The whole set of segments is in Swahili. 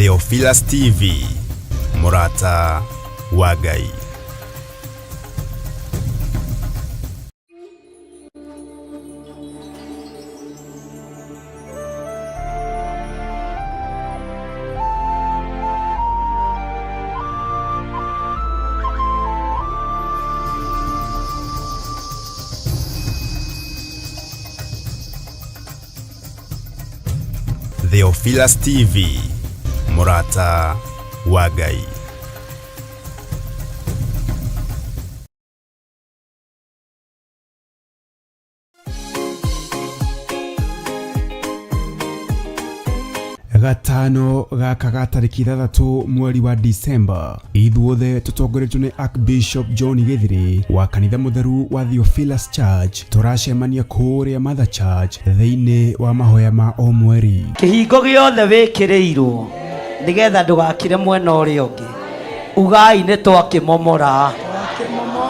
Theophilus TV, Murata wa Ngai. Theophilus TV, Murata wa Ngai. Gatano gaka gatariki 3 mweri wa Disemba, ithuothe tutongoretio ni Archbishop John Githiri wa kanitha mutheru wa Theophilus Church. Turacemania kuria Mother Church thiini wa mahoya ma o mweri. Kihingo giothe wikirirwo nigetha ndugakire mwena uria ungi, ugai ni twakimomora.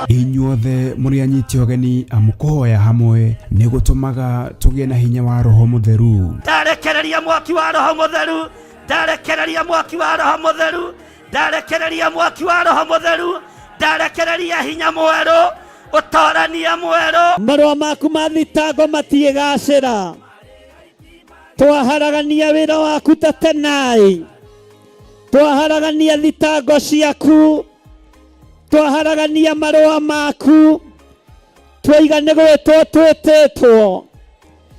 Inyuothe muri anyiti ogeni amukuhoya hamwe ni gutumaga tugie na hinya wa Roho Mutheru. Ndarekereria mwaki wa Roho Mutheru, ndarekereria mwaki wa Roho Mutheru, ndarekereria mwaki wa Roho Mutheru, ndarekereria hinya mweru, utorania mweru. Marua maku ma thitango matiigacira, twaharagania wira waku ta tenai, twaharagania thitango ciaku, twaharagania marua maku, twaigane gwitwo twititwo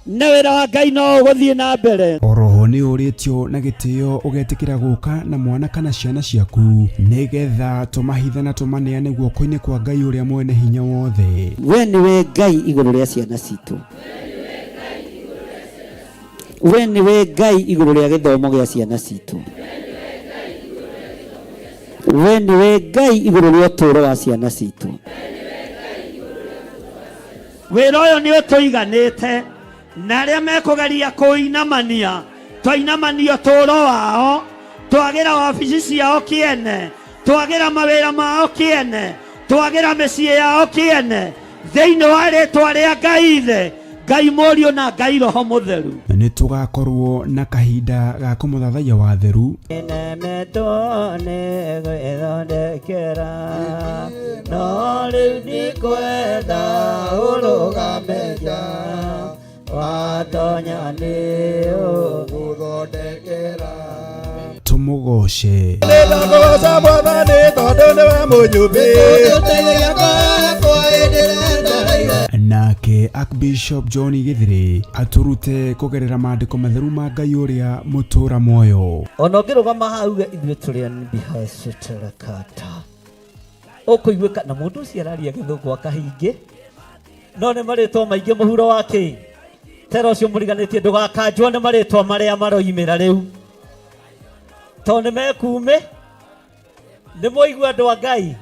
na wira wa Ngai no guthie na mbere. Oroho ni uritio na gitio ugetikira guka na mwana kana ciana ciaku nigetha tumahitha na tumaneane guoko-ini kwa Ngai uria mwene hinya wothe. We niwe Ngai iguru ria ciana citu, we niwe Ngai iguru ria githomo gia ciana citu, we niwe Ngai iguru ria uturo wa ciana citu. Wira uyu ni utuiganite na aria mekugeria kuinamania twainamania uturo wao, twagira wabici ciao kiene, twagira mawira mao kiene, twagira micii yao kiene thiini wa ritwa ria Ngai ithe, Ngai Murio na Ngai Roho Mutheru. Ni tugakorwo na kahinda ga kumuthathaiya wa theru nemetone gwithondekera no riu ndikwenda urugameja watonya ni uguthondekera. Tumugoce ndagoca Mwathani tondu niwe munyumbi nake Archbishop John Githiri aturute kugerera maandiko matheru ma Ngai uria mutura moyo. Ona ngirugama hauga ithuĩ tũrĩ bihaciterakata ũkũiguĩka na mũndũ ũcio araria gĩthũngũ akahingi no nĩ marĩtwa maingĩ mũhuro wake tera ũcio mũriganĩtie ndũgakanjwo nĩ marĩtwa marĩa maroimĩra rĩu tondũ nĩ mekume nĩ mũigua andũ a Ngai.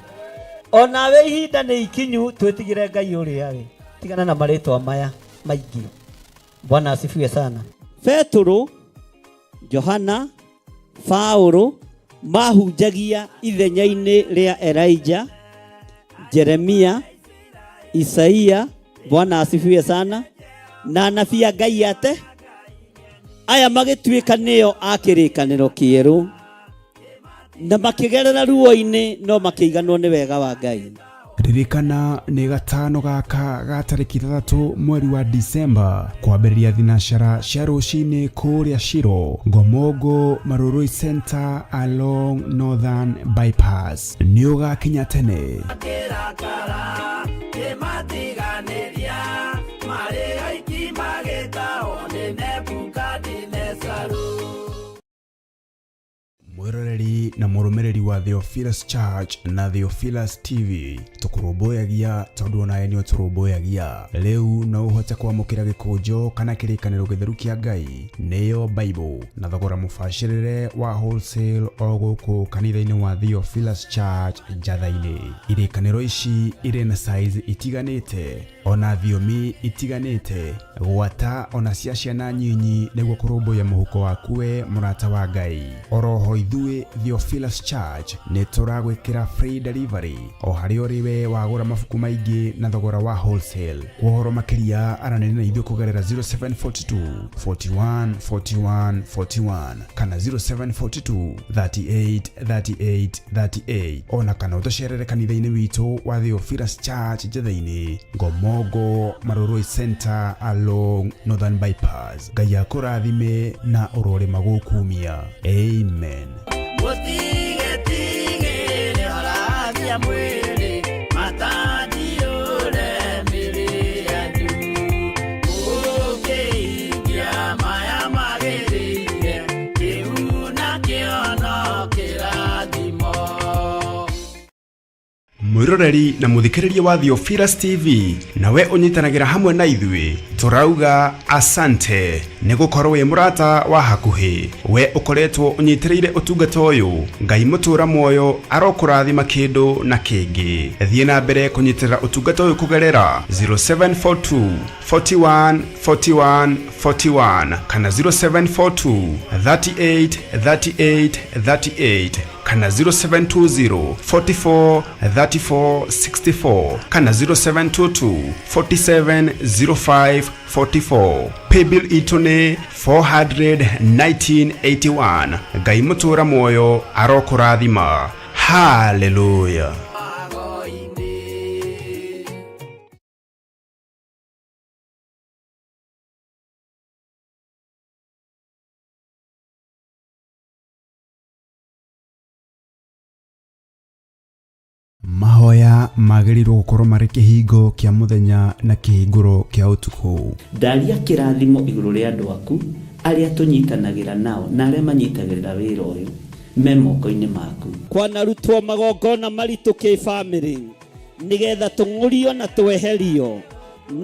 Onawe ihinda nĩ ikinyu twĩtigĩre Ngai ũrĩa we, tigana na marĩtwa maya maingĩ. Bwana asifiwe sana. Petro, Johana, Paulo mahunjagia ithenya-inĩ rĩa Elijah, Jeremia, Isaia, Bwana asifiwe sana, na anabii a Ngai ate aya magĩtuĩka nĩo a kĩrĩkanĩro kĩerũ na makĩgerera ruo-inĩ no makĩiganwo nĩ wega wa Ngai. Ririkana ni gatano gaka gatariki 3 mweri wa Disemba kwambĩrĩria thinacara cia rũcinĩ kũrĩa Shiro, Ngomongo Marurui Center along Northern Bypass. Nĩ ũgakinya tene. Mwiroreri na murumiriri wa Theophilus Church na Theophilus TV tukurumbuyagia tondu onaye ni uturumbuyagia. Riu no uhote kwamukira gikunjo kana kirikaniro githeru kia Ngai niyo Bible na thogora mubashirire wa wholesale o guku kanitha-ini wa Theophilus Church Njatha-ini. Irikaniro ici iri na size itiganite ona thiomi itiganite gwata ona cia ciana nyinyi niguo kurumbuya muhuko waku we murata wa Ngai. Oroho ithuĩ Theophilus Church nĩ tũragwĩkĩra free delivery o harĩa ũrĩwe wagũra mabuku maingĩ na thogora wa wholesale. Kuohoro makĩria aranĩria na ithuĩ kũgerera 0742 41 41 41 kana 0742 38 38 38 ona kana ũtũcerere kanitha-inĩ witũ wa Theophilus Church Njethĩ-inĩ Ngomongo Maroroi Center along Northern Bypass. Ngai akũrathime na ũrore magũkumia. Amen. Mwiroreri na muthikiriria wa Theophilus TV nawe unyitanagira hamwe na ithuĩ turauga asante nĩ gũkorwo wĩ mũrata wa hakuhĩ. We ukoretwo unyitirĩire ũtungata ũyũ. Ngai mũtũra muoyo arokũrathima kĩndũ na kĩngĩ. Thiĩ na mbere kũnyitĩrĩra ũtungata ũyũ kũgerera 0742 41 41 41 kana 0742 38 38 38 kana 0720 44 34 64 kana 0722 47 05 44. Paybill itune 41981. Ngai mũtũra muoyo arokũrathima. Hallelujah. Mahoya magĩrĩirwo gũkorwo marĩ kĩhingo kĩa mũthenya na kĩhingũro kĩa ũtukũ. Ndaria kĩrathimo igũrũ rĩa andũ aku arĩa tũnyitanagĩra nao na arĩa manyitagĩrĩra wĩra ũyũ me moko-inĩ maku. Kwanarutwo magongona maritũ kĩ-bamĩrĩ nĩgetha tũng'ũrio na tweherio,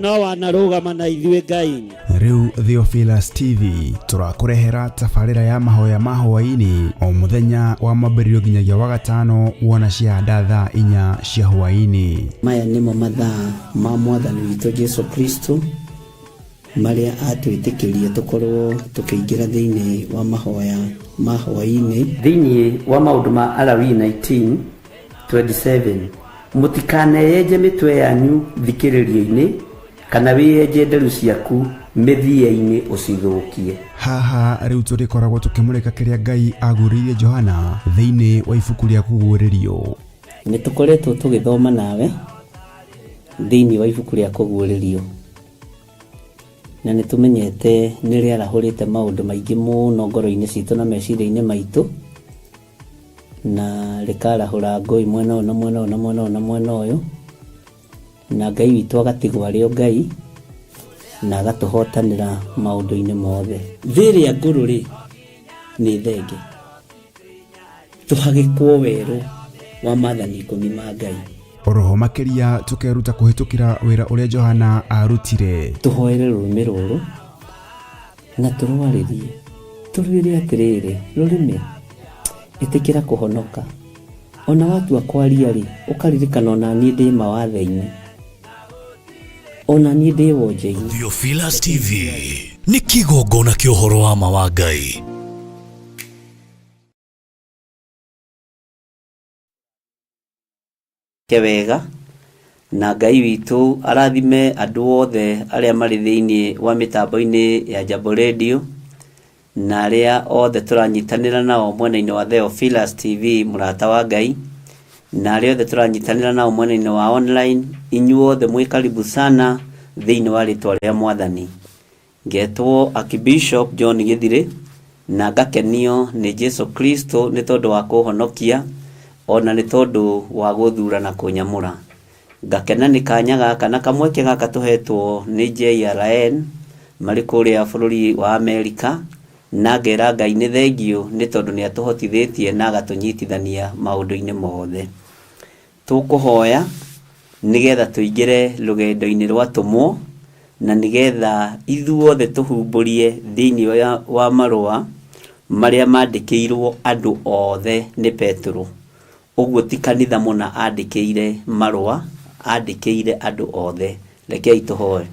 no wanarũgama na ithuĩ Ngai. Rĩu Theophilus TV tũrakũrehera tabarĩra ya mahoya ma hwaĩ-inĩ o mũthenya wa mwambĩrĩrio nginyagia wa gatano wona ciahanda thaa 4 cia hwaĩ-inĩ. Maya nĩmo mathaa ma Mwathani witũ Jesu Kristo marĩa atwĩtĩkĩria tũkorwo tũkĩingĩra thĩinĩ wa mahoya ma hwaĩ-inĩ. Thĩinĩ wa maũndũ ma Alawii 19:27 mũtikaneyenje mĩtwe yanyu thikĩrĩrio-inĩ kana wĩyenje nderu ciaku mĩthia-inĩ ũcithũkie. Haha rĩu tũrĩkoragwo tũkĩmũrĩka kĩrĩa Ngai agũrĩire Johana thĩinĩ wa ibuku rĩa kũguũrĩrio. Nĩ tũkoretwo tũgĩthoma nawe thĩinĩ wa ibuku rĩa kũguũrĩrio na nĩ tũmenyete nĩ rĩarahũrĩte maũndũ maingĩ mũno ngoro-inĩ citũ na meciria-inĩ maitũ na rĩkarahũra ngũĩ mwena ũyũ na mwena ũyũ na mwena ũyũ na mwena ũyũ, na Ngai witũ agatigwo arĩ o Ngai na agatũhotanĩra maũndũ-inĩ mothe. Thĩrĩa ngũrũ-rĩ nĩ thenge, tũhagĩkwo werũ wa maathani 10 ma Ngai. Oroho makĩria tũkeruta kũhĩtũkĩra wĩra ũrĩa Johana arutire. Tũhoere rũrĩmĩ rũrũ na tũrwarĩrie tũrwĩre atĩrĩrĩ, rũrĩmĩ ĩtĩkĩra kũhonoka. Ona watua kwaria-rĩ ũkaririkana ona niĩ ndĩ mawathe-inĩ, ona niĩ ndĩ wonje-inĩ. Theophilus TV nĩ kĩgongona kĩa ũhoro wa ma wa Ngai. Kewega na Ngai witũ arathime andũ othe arĩa marĩ thĩinĩ wa mĩtambo-inĩ ya Jambo Radio na arĩa othe tũranyitanĩra nao mwena-inĩ wa Theophilus TV mũrata wa Ngai na arĩa othe tũranyitanĩra nao mwena-inĩ wa online. Inyuothe mwĩ karibu sana thĩinĩ wa rĩtwa rĩa Mwathani. Ngetwo Archbishop John Gĩthirĩ na ngakenio nĩ Jesu Kristo nĩ tondũ wa kũhonokia ona nĩ tondũ wa gũthura na kũnyamũra. Ngakena nĩ kanya gaka na kamweke gaka tũhetwo nĩ JRN marĩ kũrĩa bũrũri wa Amerika, na ngera Ngai nĩ thengio nĩ tondũ nĩ atũhotithĩtie na agatũnyitithania maũndũ-inĩ mothe. Tũkũhoya nĩgetha tũingĩre rũgendo-inĩ rwa tũmwo na nĩgetha ithuothe tũhumbũrie thĩinĩ wa marũa marĩa mandĩkĩirwo andũ othe nĩ Petro. Ũguo ti kanitha mũna andĩkĩire marũa, andĩkĩire andũ othe. Rekei tũhoe.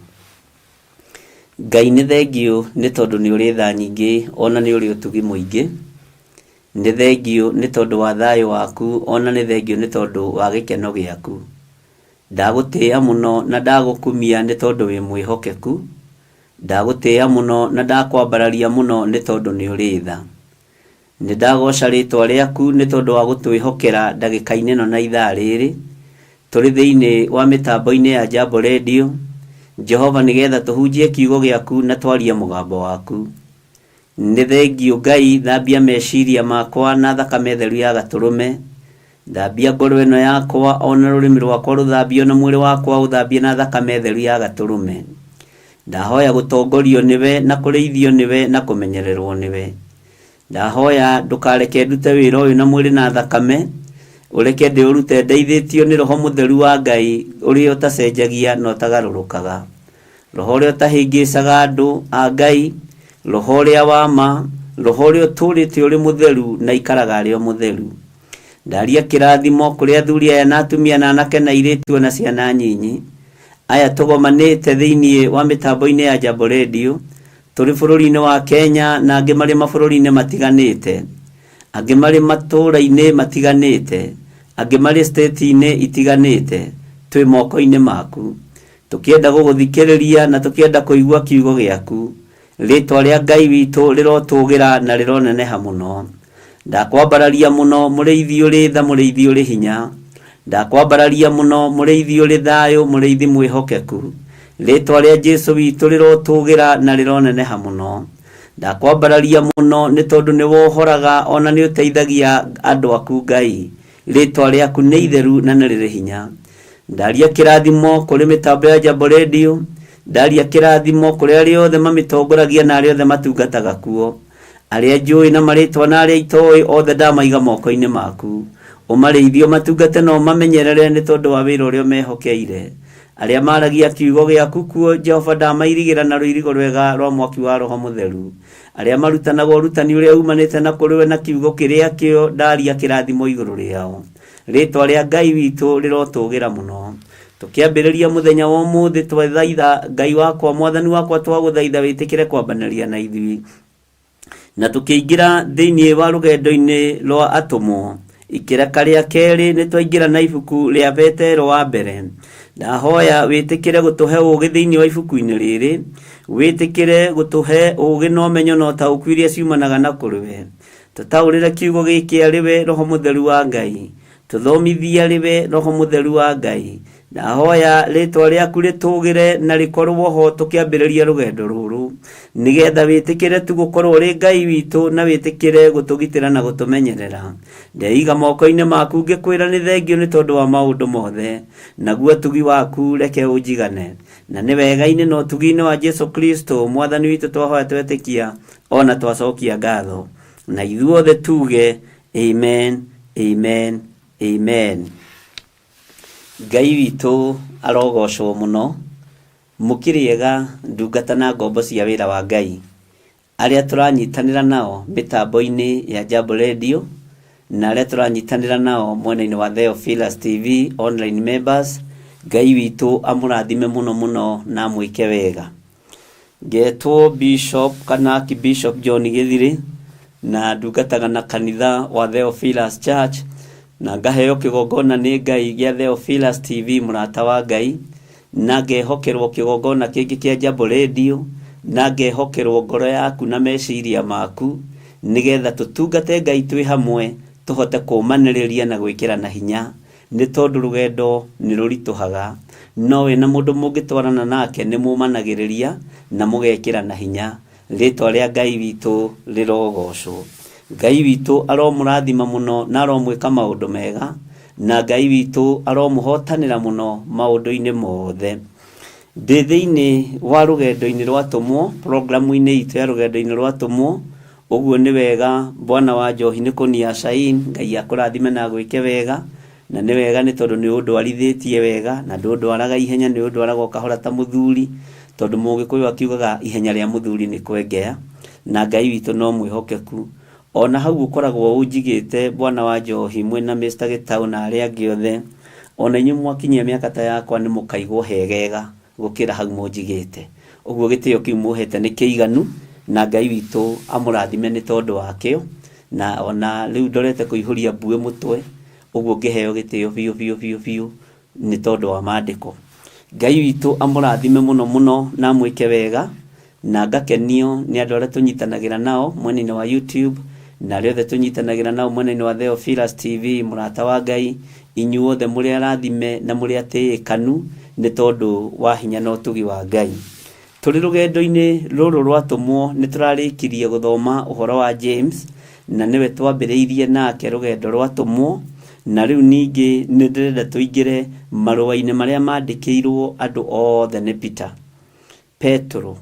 Ngai nĩ thengio nĩ tondũ nĩ ũrĩ tha nyingĩ ona nĩ ũrĩ ũtugi mũingĩ, nĩ thengio nĩ tondũ wa thayũ waku, ona nĩ thengio nĩ tondũ wa gĩkeno gĩaku. Ndagũtĩĩa mũno na ndagũkumia nĩ tondũ wĩ mwĩhokeku. Ndagũtĩĩa mũno na ndakwambararia mũno nĩ tondũ nĩ ũrĩ tha. Nĩ ndagoca rĩtwa rĩaku nĩ tondũ wa gũtwĩhokera ndagĩka-inĩ ĩno na ithaa rĩrĩ tũrĩ thĩinĩ wa mĩtambo-inĩ ya Jambo Radio. Jehova, nĩgetha tũhunjie kiugo gĩaku na twarie mũgambo waku. Nĩ thengio Ngai, thambia meciria makwa na thakame theru ya Gatũrũme. Thambia ngoro ĩno yakwa, ona rũrĩmĩ rwakwa rũthambio na mwĩrĩ wakwa ũthambie na thakame theru ya Gatũrũme. Ndahoya gũtongorio nĩwe na kũrĩithio nĩwe na kũmenyererwo nĩwe. Ndahoya ndũkareke ndute wĩra ũyũ na mwĩrĩ na thakame, ũreke ndĩũrute ndeithĩtio nĩ Roho Mũtheru wa Ngai ũrĩa ũtacenjagia na ũtagarũrũkaga. Roho ũrĩa ũtahĩngĩcaga andũ a Ngai, Roho ũrĩa wa ma, Roho ũrĩa ũtũrĩte ũrĩ mũtheru na ikaraga arĩ o mũtheru. Ndaria kĩrathimo kũrĩ athuri aya na atumia na anake na airĩtu na ciana nyinyi aya tũgomanĩte thĩinĩ wa mĩtambo-inĩ ya Jambo Radio, tũrĩ bũrũri-inĩ wa Kenya na angĩ marĩ mabũrũri-inĩ matiganĩte, angĩ marĩ matũũra-inĩ matiganĩte, angĩ marĩ state-inĩ itiganĩte. Twĩ moko-inĩ maku, tũkĩenda gũgũthikĩrĩria na tũkĩenda kũigua kiugo gĩaku. Rĩtwa rĩa Ngai witũ rĩrotũgĩra na rĩroneneha mũno. Ndakwambararia mũno mũrĩithi ũrĩ tha, mũrĩithi ũrĩ hinya. Ndakwambararia mũno mũrĩithi ũrĩ thayũ, mũrĩithi mwĩhokeku. Rĩtwa rĩa Jesũ witũ rĩrotũgĩra na rĩroneneha mũno. Ndakwambararia mũno nĩ tondũ nĩ wohoraga ona nĩ ũteithagia andũ aku Ngai. Rĩtwa rĩaku nĩ itheru na nĩ rĩrĩ hinya. Ndaria kĩrathimo kũrĩ mĩtambo ya Jambo Radio. Ndaria kĩrathimo kũrĩ arĩa othe mamĩtongoragia na arĩa othe matungataga kuo. Arĩa njũĩ na marĩtwa na arĩa itoĩ othe ndamaiga moko-inĩ maku. Ũmarĩithio matungate na ũmamenyerere nĩ tondũ wa wĩra ũrĩa mehokeire. Arĩa maragia kiugo gĩaku kuo, Jehova, ndamairigĩra na rũirigo rwega rwa mwaki wa Roho Mũtheru. Arĩa marutanaga ũrutani ũrĩa umanĩte na kũrĩ we na kiugo kĩrĩa kĩo, ndaria kĩrathimo igũrũ rĩao. Rĩtwa rĩa Ngai witũ rĩrotũgĩra mũno. Tũkĩambĩrĩria mũthenya wa ũmũthĩ twathaitha Ngai wakwa, Mwathani wakwa, twagũthaitha wĩtĩkĩre kwambanĩria na ithuĩ. Na tũkĩingĩra thĩinĩ wa rũgendo-inĩ rwa atũmwo, ikĩreka rĩa kerĩ nĩ twaingĩra na ibuku rĩa Petero wa mbere. Ndahoya wĩtĩkĩre gũtũhe ũũgĩ thĩinĩ wa ibuku-inĩ rĩrĩ, wĩtĩkĩre gũtũhe ũũgĩ na ũmenyo na ũtaũku iria ciumanaga na kũrĩ we. Tũtaũrĩre kiugo gĩkĩ arĩ we Roho Mũtheru wa Ngai, tũthomithie arĩ we Roho Mũtheru wa Ngai. Ndahoya rĩtwa rĩaku rĩtũgĩre na rĩkorwo ho tũkĩambĩrĩria rũgendo rũrũ, nĩgetha wĩtĩkĩre tu gũkorwo ũrĩ Ngai witũ na wĩtĩkĩre gũtũgitĩra na gũtũmenyerera. Ndeiga moko-inĩ maku ngĩkwĩra nĩ thengio nĩ tondũ wa maũndũ mothe, naguo ũtugi waku reke ũnjigane. Na nĩ wega-inĩ na ũtugi-inĩ wa Jesũ Kristo Mwathani witũ twahoya twetĩkia ona twacokia ngatho. Na ithuothe tuge amen, amen, amen. Ngai witũ arogocwo mũno, mũkĩrĩega ndungata na ngombo cia wĩra wa Ngai arĩa tũranyitanĩra nao mĩtambo-inĩ ya Jambo Radio na arĩa tũranyitanĩra nao mwena-inĩ wa Theophilus TV online members. Ngai witũ amũrathime mũno mũno na mwĩke wega. Ngetwo Bishop kana Bishop John Gĩthirĩ na ndungataga na kanitha wa Theophilus Church, na ngaheo kĩgongona nĩ Ngai gĩa Theophilus TV mũrata wa Ngai, na ngehokerwo kĩgongona kĩngĩ kĩa Jambo Radio, na ngehokerwo ngoro yaku na meciria maku, nĩgetha tũtungate Ngai twĩ hamwe, tũhote kũmanĩrĩria na gwĩkĩra na hinya, nĩ tondũ rũgendo nĩ rũritũhaga, no we na mũndũ mũngĩtwarana nake nĩ mũmanagĩrĩria na mũgekĩra na hinya. Rĩtwa rĩa Ngai witũ rĩrogocwo. Ngai witũ aromũrathima mũno na aromwĩka maũndũ mega, na Ngai witũ aromũhotanĩra mũno maũndũ-inĩ mothe. Ndĩ thĩinĩ wa rũgendo-inĩ rwa tũmwo, programu-inĩ itũ ya rũgendo-inĩ rwa tũmwo, ũguo nĩ wega Bwana wa Njohi nĩ kũnia Shain, Ngai akũrathime na gwĩke wega, na nĩ wega nĩ tondũ nĩ ũndwarithĩtie wega na ndũndwaraga ihenya, nĩ ũndwaraga ũkahora ta mũthuri, tondũ Mũgĩkũyũ akiugaga ihenya rĩa mũthuri nĩ kwengea, na Ngai witũ no mwĩhokeku. Ona hau ũkoragwo ũnjigĩte Bwana wa Njohi mwena Mr. Gĩtaũ na arĩa angĩ othe, ona inyuĩ mwakinyia mĩaka ta yakwa nĩ mũkaigwo hegega gũkĩra hau mũnjigĩte. Ũguo gĩtĩo kĩu mũhete nĩ kĩiganu, na Ngai witũ amũrathime nĩ tondũ wakĩo, na ona riu ndorete kuihuria mbue mutwe uguo ngiheo gitio biu ni tondu wa maandiko. Ngai witu amurathime muno na mwike wega na ngakenio ni andu aria tunyitanagira nao mwena-ini wa YouTube na riothe tunyitanagira nao mwena-ini wa Theophilus TV. Murata wa Ngai inyuothe muri arathime na muri atiikanu ni tondu wa hinya na utugi wa Ngai. Turi rugendo-ini ruru rwatumwo ni turarikirie guthoma uhoro wa James na niwe twambiriirie nake rugendo rwatumwo, na riu ningi ni ndirenda tuingire marua-ini maria mandikirwo andu othe ni Petro,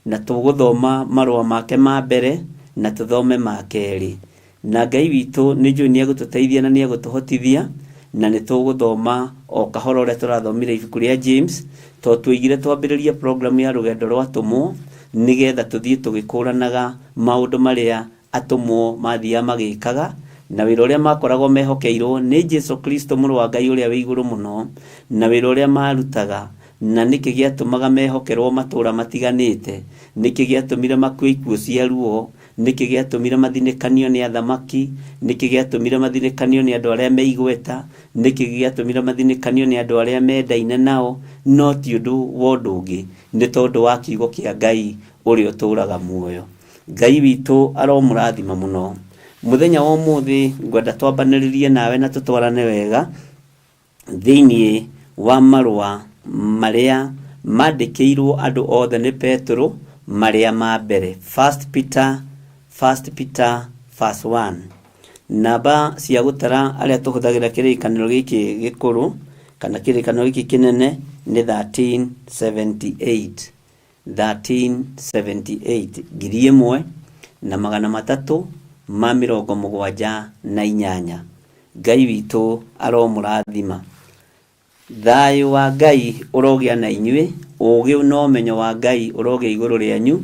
na tuguthoma marua make ma mbere na tuthome ma keri. Na Ngai witu ni njui ni agututeithia na ni agutuhotithia na ni tuguthoma o kahoro uria turathomire ibuku ria James, to tuigire twambiririe program ya rugendo rwatumwo nigetha tuthie tugikuranaga maundu maria atumwo mathia magikaga na wira uria makoragwo mehokeirwo ni Jesu Kristo muru wa Ngai uria wi iguru muno, na wira uria marutaga na niki giatumaga mehokerwo matura matiganite, niki giatumire makue ikuo cia ruo, niki giatumire mathinikanio ni athamaki, niki giatumire mathinikanio ni andu aria meigweta, niki giatumire mathinikanio ni andu aria mendaine nao, no ti undu wa undu ungi, ni tondu wa kiugo kia Ngai uria uturaga muoyo. Ngai witu aromurathima muno. Muthenya wa umuthi ngwenda twambaniririe nawe na tutwarane wega thiini wa marua maria mandikirwo andu othe ni Petro maria ma mbere. 1 Peter verse 1. Namba cia gutara aria tuhuthagira kirikaniro giki gikuru kana kirikaniro giki kinene ni 1378 ngiri imwe na magana matatu ma mirongo mugwanja na inyanya. Ngai witu aromurathima. Thayu wa Ngai urogia na inyui, ugi no menyo wa Ngai urogia iguru rianyu,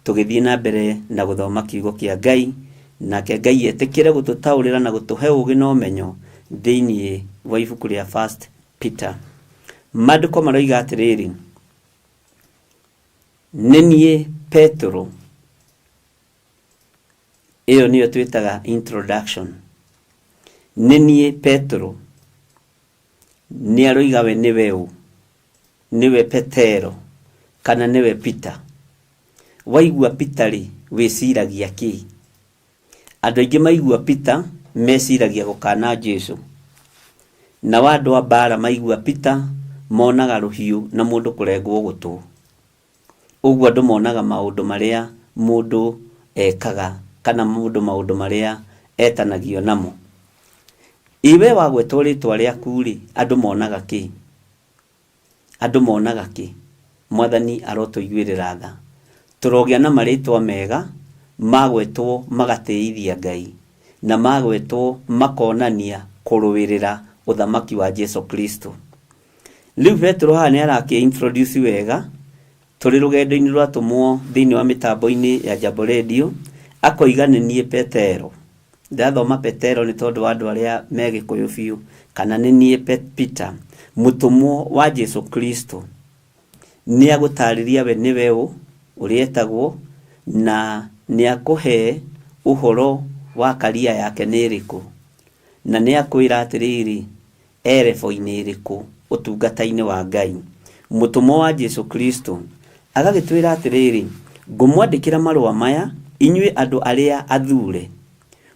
tugithie na mbere na guthoma kiugo kia Ngai, nake Ngai etikire gututaurira na gutuhe ugi no menyo thiini wa ibuku ria 1 Peter. Maandiko maroiga atiriri, nenie Petro. Iyo niyo twitaga introduction. Nenie Petro ni aroiga we niwe Petero kana niwe Peter. Waigua Peteri wiciragia ki? Andu aingi maigua Peter meciragia gukana Jesu, na wandu wa bara maigua Peter monaga ruhiu na mundu kurengwo gutu. Uguo andu monaga maundu maria mundu ekaga kana maundu maria etanagio namo. Iwe wagwetwo ritwa riaku ri andu monaga ki? Andu monaga ki? Mwathani arotuiguirira tha. Turogia na maritwa mega magwetwo magateithia Ngai na magwetwo makonania kuruwirira uthamaki wa Jesu Kristo. Riu Petro hane araki introduce wega turi rugendo-ini rwatumwo thiini wa mitambo-ini ya Jambo Radio, akoiga nenie Petero. Ndathoma Petero ni tondu wa andu aria megikuyu biu, kana nenie Peter mutumwo wa Jesu Kristo. Ni agutariria we niwe urietagwo na ni akuhe uhoro wa karia yake niriku, na ni akwira atiriri erefo-ini iriku utungata-ini wa Ngai. Mutumwo wa Jesu Kristo agagitwira atiriri, ngumwandikira marua maya inyui andu aria athure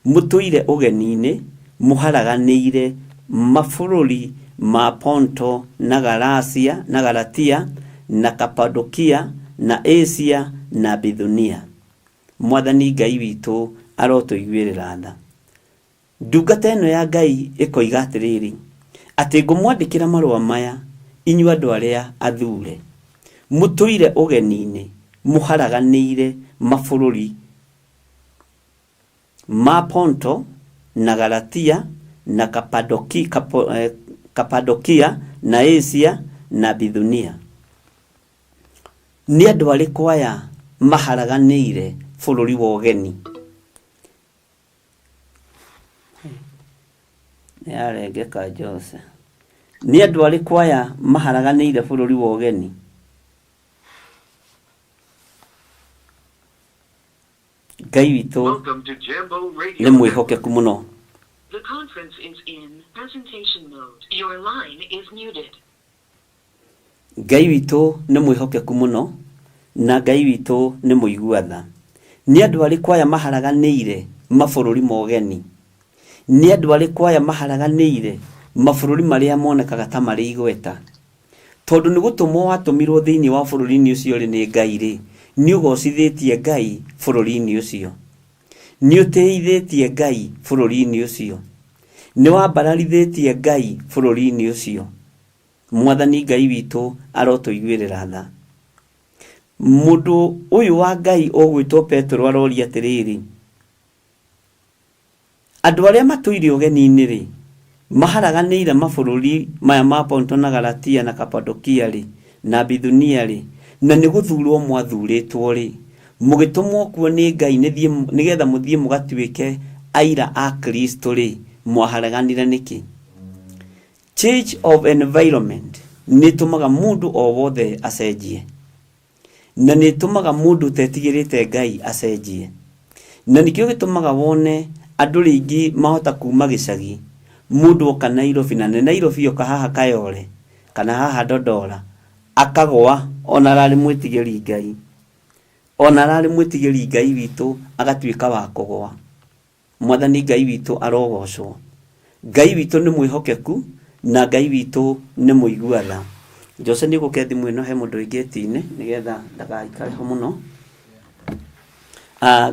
mutuire ugeni-ini muharaganiire mabũrũri ma Ponto na Galatia na Galatia na Kapadokia na Asia na Bithunia. Mwathani Ngai witu arotuiguirira tha. Ndungata eno ya Ngai ikoiga atiriri, ati ngumwandikira marua maya inyui andu aria athure mutuire ugeni-ini muharaganiire mabũrũri ma Ponto na Galatia na Kapadokia na Asia na Bithunia. Ni andu ariku aya maharaganiire bũrũri wa ugeni? Ni arengeka Jose. Ni andu ariku aya maharaganiire bũrũri wa ugeni? Ngai witũ nĩ mwĩhokeku mũno. The conference is in presentation mode. Your line is muted. Ngai witũ nĩ mwĩhokeku mũno na Ngai witũ nĩ mũiguatha. Nĩ andũ arĩkũ aya maharaganĩire mabũrũri mogeni? Nĩ andũ arĩkũ aya maharaganĩire mabũrũri marĩa monekaga ta marĩ igweta? Tondũ nĩ gũtũmwo watũmirwo thĩinĩ wa bũrũri-inĩ ũcio rĩ nĩ Ngai rĩ, nĩ ũgocithĩtie Ngai bũrũri-inĩ ũcio. Nĩ ũtĩithĩtie Ngai bũrũri-inĩ ũcio. Nĩ wambararithĩtie Ngai bũrũri-inĩ ũcio. Mwathani Ngai witũ arotũiguĩrĩra tha. Mũndũ ũyũ wa Ngai ũgwĩtwo Petro aroria atĩrĩrĩ, andũ arĩa matũire ũgeni-inĩ rĩ, maharaganĩire mabũrũri maya ma Ponto na Galatia na Kapadokia rĩ, na Bithunia rĩ, na nĩ gũthurwo mwathurĩtwo rĩ, mũgĩtũmwo kuo nĩ Ngai nĩgetha mũthiĩ mũgatuĩke aira a Kristo rĩ, mwaharaganire nĩkĩ? Change of environment nĩ tũmaga mũndũ o wothe acenjie, na nĩ tũmaga mũndũ tetigĩrĩte Ngai acenjie, na nĩkĩo gĩtũmaga wone andũ rĩngĩ mahota kuma gĩcagi, mũndũ oka Nairobi na Nairobi oka haha Kayole kana haha Dodora akagwa, ona ararĩ mwĩtigĩri Ngai, ona ararĩ mwĩtigĩri Ngai witũ agatuĩka wa kũgwa. Mwathani Ngai witũ arogocwo. Ngai witũ nĩ mwĩhokeku na Ngai witũ nĩ mũiguatha. Jose nĩ gũke thimũ ĩno he mũndũ ũngĩ tine nĩgetha ndagaikare ho mũno.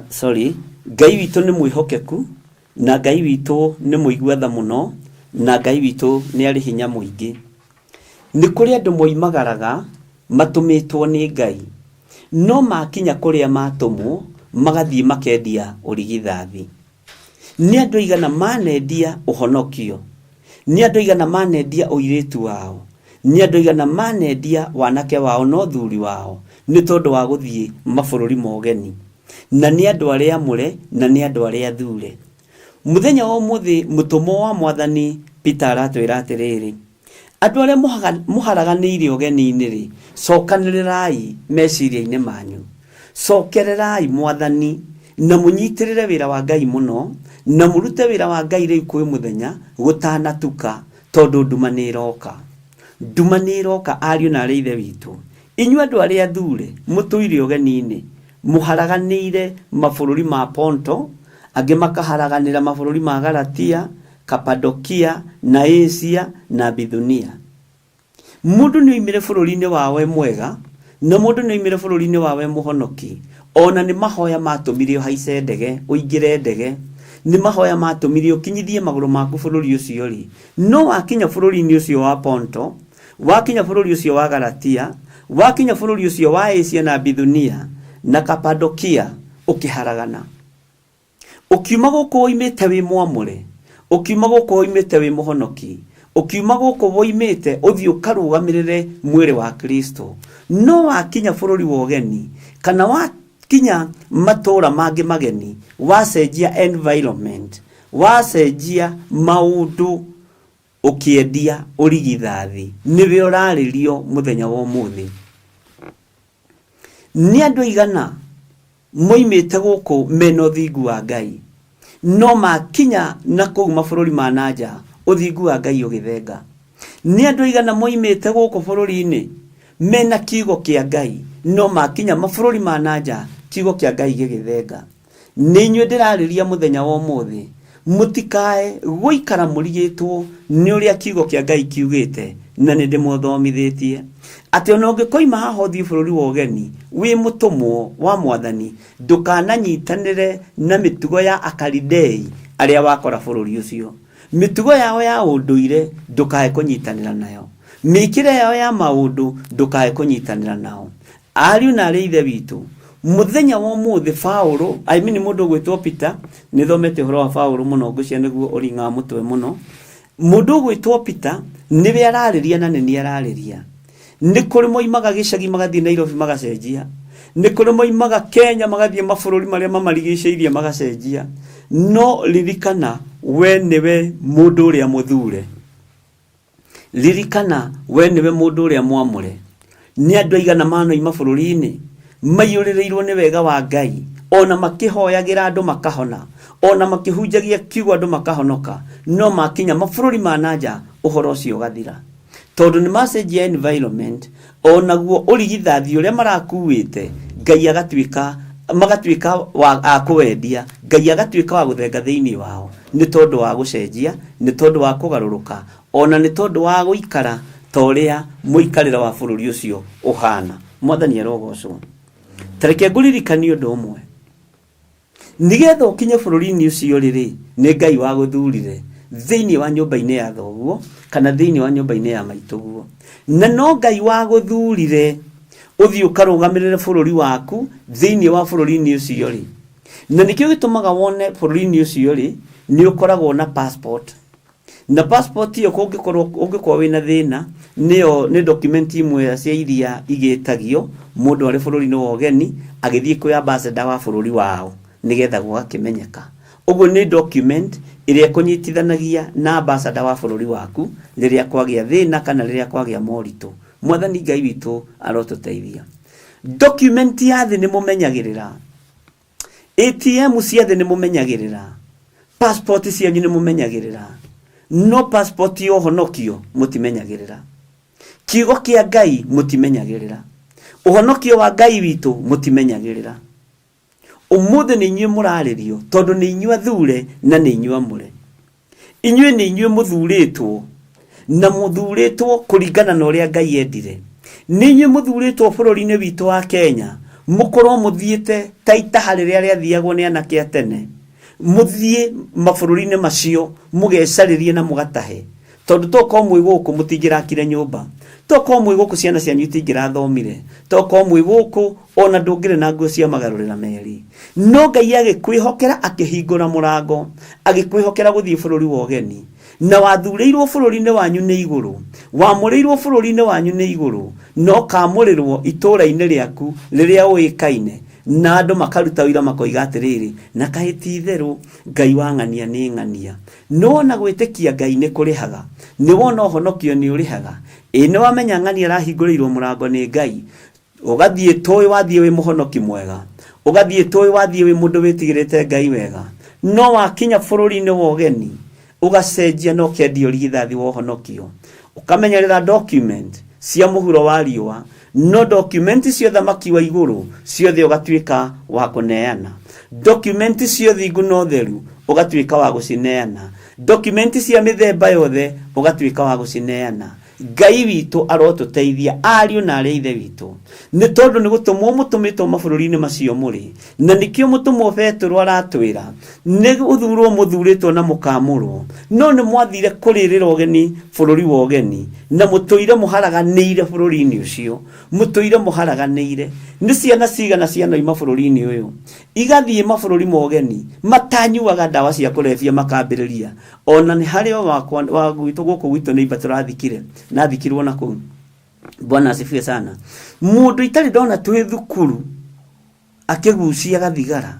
Sorry, Ngai witũ nĩ mwĩhokeku na Ngai witũ nĩ mũiguatha mũno na Ngai witũ nĩ arĩ hinya mũingĩ. Nĩ kũrĩ andũ moimagaraga matũmĩtwo nĩ Ngai, no makinya kũrĩa matũmwo magathiĩ makendia ũrigithathi. Nĩ andũ aigana manendia ũhonokio, nĩ andũ aigana manendia ũirĩtu wao, nĩ andũ aigana manendia wanake wao na ũthuri wao nĩ tondũ wa gũthiĩ mabũrũri mogeni, na nĩ andũ arĩa amũre na nĩ andũ arĩa athure. Mũthenya wa ũmũthĩ mũtũmwo wa Mwathani Peter aratwĩra atĩrĩrĩ, andũ arĩa mũharaganĩire ũgeni-inĩ rĩ, cokanĩrĩrai meciria-inĩ manyu, cokererai Mwathani na mũnyitĩrĩre wĩra wa Ngai mũno, na mũrute wĩra wa Ngai rĩu kwĩ mũthenya gũtanatuka, tondũ nduma nĩ ĩroka. Nduma nĩ ĩroka ariũ na arĩa ithe witũ. Inyuĩ andũ arĩa athure mũtũire ũgeni-inĩ, mũharaganĩire mabũrũri ma Ponto, angĩ makaharaganĩra mabũrũri ma Galatia, Kapadokia na Asia na Bithunia. Mũndũ nĩ oimire bũrũri-inĩ wawe mwega, na mũndũ nĩ oimire bũrũri-inĩ wawe mũhonoki. Ona nĩ mahoya matũmire ũhaice ndege, ũingĩre ndege, nĩ mahoya matũmire ũkinyithie magũrũ maku bũrũri ũcio rĩ. No wakinya bũrũri-inĩ ũcio wa Ponto, wakinya bũrũri ũcio wa Galatia, wakinya bũrũri ũcio wa Asia na Bithunia na Kapadokia ũkĩharagana. Ũkiuma gũkũ woimĩte wĩ mwamũre, ũkiuma gũkũ woimĩte wĩ mũhonoki, ũkiuma gũkũ woimĩte ũthiĩ ũkarũgamĩrĩre mwĩrĩ wa Kristo. No wakinya bũrũri wa ũgeni kana wakinya matũũra mangĩ mageni, wacenjia environment, wacenjia maũndũ, ũkĩendia ũrigithathi, nĩwe ũrarĩrio mũthenya wa ũmũthĩ. Nĩ andũ aigana moimĩte gũkũ mena ũthingu wa Ngai, no makinya na kũu mabũrũri ma nanja ũthingu wa Ngai ũgĩthenga. Nĩ andũ aigana moimĩte gũkũ bũrũri-inĩ mena kiugo kĩa Ngai, no makinya mabũrũri ma nanja kiugo kĩa Ngai gĩgĩthenga. Nĩ inyuĩ ndĩrarĩria mũthenya wa ũmũthĩ, mũtikae gũikara mũrigĩtwo nĩ ũrĩa kiugo kĩa Ngai kiugĩte, na nĩ ndĩmũthomithĩtie atĩ ona ũngĩkoima haha ũthiĩ bũrũri wa ũgeni wĩ mũtũmwo wa Mwathani, ndũkananyitanĩre na mĩtugo ya Akalidei arĩa wakora bũrũri ũcio. Mĩtugo yao ya ũndũire ndũkae kũnyitanĩra nayo, mĩkĩre yao ya maũndũ ndũkae kũnyitanĩra nao. Ariũ na arĩa ithe witũ, mũthenya wa ũmũthĩ Paulo, mũndũ ũgwĩtwo Peter, nĩ thomete ũhoro wa Paulo mũno ngũcia nĩguo ũringa mũtwe mũno. Mũndũ ũgwĩtwo Peter nĩwe ararĩria na nĩ ararĩria. Nĩ kũrĩ moimaga gĩcagi magathiĩ Nairobi magacenjia, nĩ kũrĩ moimaga Kenya magathiĩ mabũrũri marĩa mamarigicĩirie magacenjia. No ririkana we nĩwe mũndũ ũrĩa mũthure, ririkana we nĩwe mũndũ ũrĩa mwamũre. Nĩ andũ aigana manoima bũrũri-inĩ maiyũrĩrĩirwo nĩ wega wa Ngai, ona makihoyagira andu makahona, ona makihunjagia kiugo andu makahonoka, no makinya mabũrũri ma nanja ũhoro ũcio ũgathira. Tondu ni message ya environment, onaguo ũrigithathi ũrĩa marakuĩte, Ngai agatuĩka magatuĩka wa kũwendia, Ngai agatuĩka wa gũthenga thĩinĩ wao, nĩ tondũ wa gũcenjia, nĩ tondũ wa kũgarũrũka, ona nĩ tondũ wa gũikara torĩa mũikarĩra wa bũrũri ũcio ũhana. Mwathani arogocwo. Tareke ngũririkanie ũndũ ũmwe. Nigetha ũkinye bũrũri-inĩ ũcio rĩrĩ, nĩ Ngai wa gũthurire thĩinĩ wa nyũmba-inĩ ya thoguo kana thĩinĩ wa nyũmba-inĩ ya maitũguo. Na no Ngai wa gũthurire ũthiĩ ũkarũgamĩrĩre bũrũri waku thĩinĩ wa bũrũri-inĩ ũcio rĩ. Na nĩkĩo gĩtũmaga wone bũrũri-inĩ ũcio rĩ, nĩ ũkoragwo na passport. Na passport iyo ũngĩkorwo wĩna thĩna, nĩ document imwe cia iria igĩtagio mũndũ arĩ bũrũri-inĩ wa ũgeni agĩthiĩ kwĩ ambassador wa bũrũri wao nigetha gũgakĩmenyeka. Ũguo nĩ document ĩrĩa ĩkũnyitithanagia na ambassador wa bũrũri waku rĩrĩa kwagĩa thĩna kana rĩrĩa kwagĩa moritũ. Mwathani Ngai witũ arotũteithia. Document ya thĩ nĩ mũmenyagĩrĩra, ATM cia thĩ nĩ mũmenyagĩrĩra, passport cianyu nĩ mũmenyagĩrĩra, no passport ya ũhonokio mũtimenyagĩrĩra, kiugo kĩa Ngai mũtimenyagĩrĩra, ũhonokio wa Ngai witũ mũtimenyagĩrĩra. Ũmũthĩ nĩ inyuĩ mũrarĩrio tondũ nĩ inyuĩ athure na nĩ inyuĩ amũre. Inyuĩ nĩ inyuĩ mũthurĩtwo na mũthurĩtwo kũringana na ũrĩa Ngai endire. Nĩ inyuĩ mũthurĩtwo bũrũri-inĩ witũ wa Kenya mũkorwo mũthiĩte ta itaha rĩrĩa rĩathiagwo nĩ anake a tene, mũthiĩ mabũrũri-inĩ macio mũgecarĩrie na mũgatahe. Tondũ tokorwo mwĩ gũkũ mũtingĩrakire nyũmba, tokorwo mwĩ gũkũ ciana cianyu itingĩrathomire, tokorwo mwĩ gũkũ ona ndũngĩrĩ na nguo cia magarũrĩra merĩ. No Ngai agĩkwĩhokera akĩhingũra mũrango, agĩkwĩhokera gũthiĩ bũrũri wa ũgeni, na wathurĩirwo bũrũri-inĩ wanyu nĩ igũrũ, wamũrĩirwo bũrũri-inĩ wanyu nĩ igũrũ, no kamũrĩrwo itũũra-inĩ rĩaku rĩrĩa ũĩkaine, na andũ makaruta wĩra makoiga atĩrĩrĩ, na kaĩ ti itherũ Ngai wa ng'ania nĩ ng'ania. No na gwĩtĩkia Ngai nĩ kũrĩhaga, nĩ wona ũhonokio nĩ ũrĩhaga. Nĩ wamenya ng'ania arahingũrĩirwo mũrango nĩ Ngai, ũgathiĩ tũĩ wathiĩ wĩ mũhonoki mwega, ũgathiĩ tũĩ wathiĩ wĩ mũndũ wĩtigĩrĩte Ngai wega, no wakinya bũrũri-inĩ wa ũgeni ũgacenjia na ũkendia ũrigithathi wa ũhonokio, ũkamenyerera document cia mũhuro wa riũa, no document cia ũthamaki wa igũrũ ciothe ũgatuĩka wa kũneana, document cia ũthingu na ũtheru ũgatuĩka wa gũcineana, document cia mĩthemba yothe ũgatuĩka wa gũcineana. Ngai witũ arotũteithia, ariũ na arĩa ithe witũ, nĩ tondũ nĩ gũtũmwo mũtũmĩtwo mabũrũri-inĩ macio mũrĩ, na nĩkĩo mũtũmwo Petero aratwĩra nĩ ũthurwo mũthurĩtwo na mũkamũrwo, no nĩ mwathire kũrĩrĩra ũgeni bũrũri wa ũgeni, na mũtũire mũharaganĩire bũrũri-inĩ ũcio, mũtũire mũharaganĩire. Nĩ ciana cigana cianoima bũrũri-inĩ ũyũ igathiĩ mabũrũri ma ũgeni matanyuaga ndawa cia kũrebia makambĩrĩria. Ona nĩ harĩ o wakwa wa gwitũ gũkũ gwitũ nĩ tũrathikire na thikirwo na kũu. Bwana asifiwe sana. Mũndũ itarĩ ndona twĩ thukuru akĩgucia gathigara,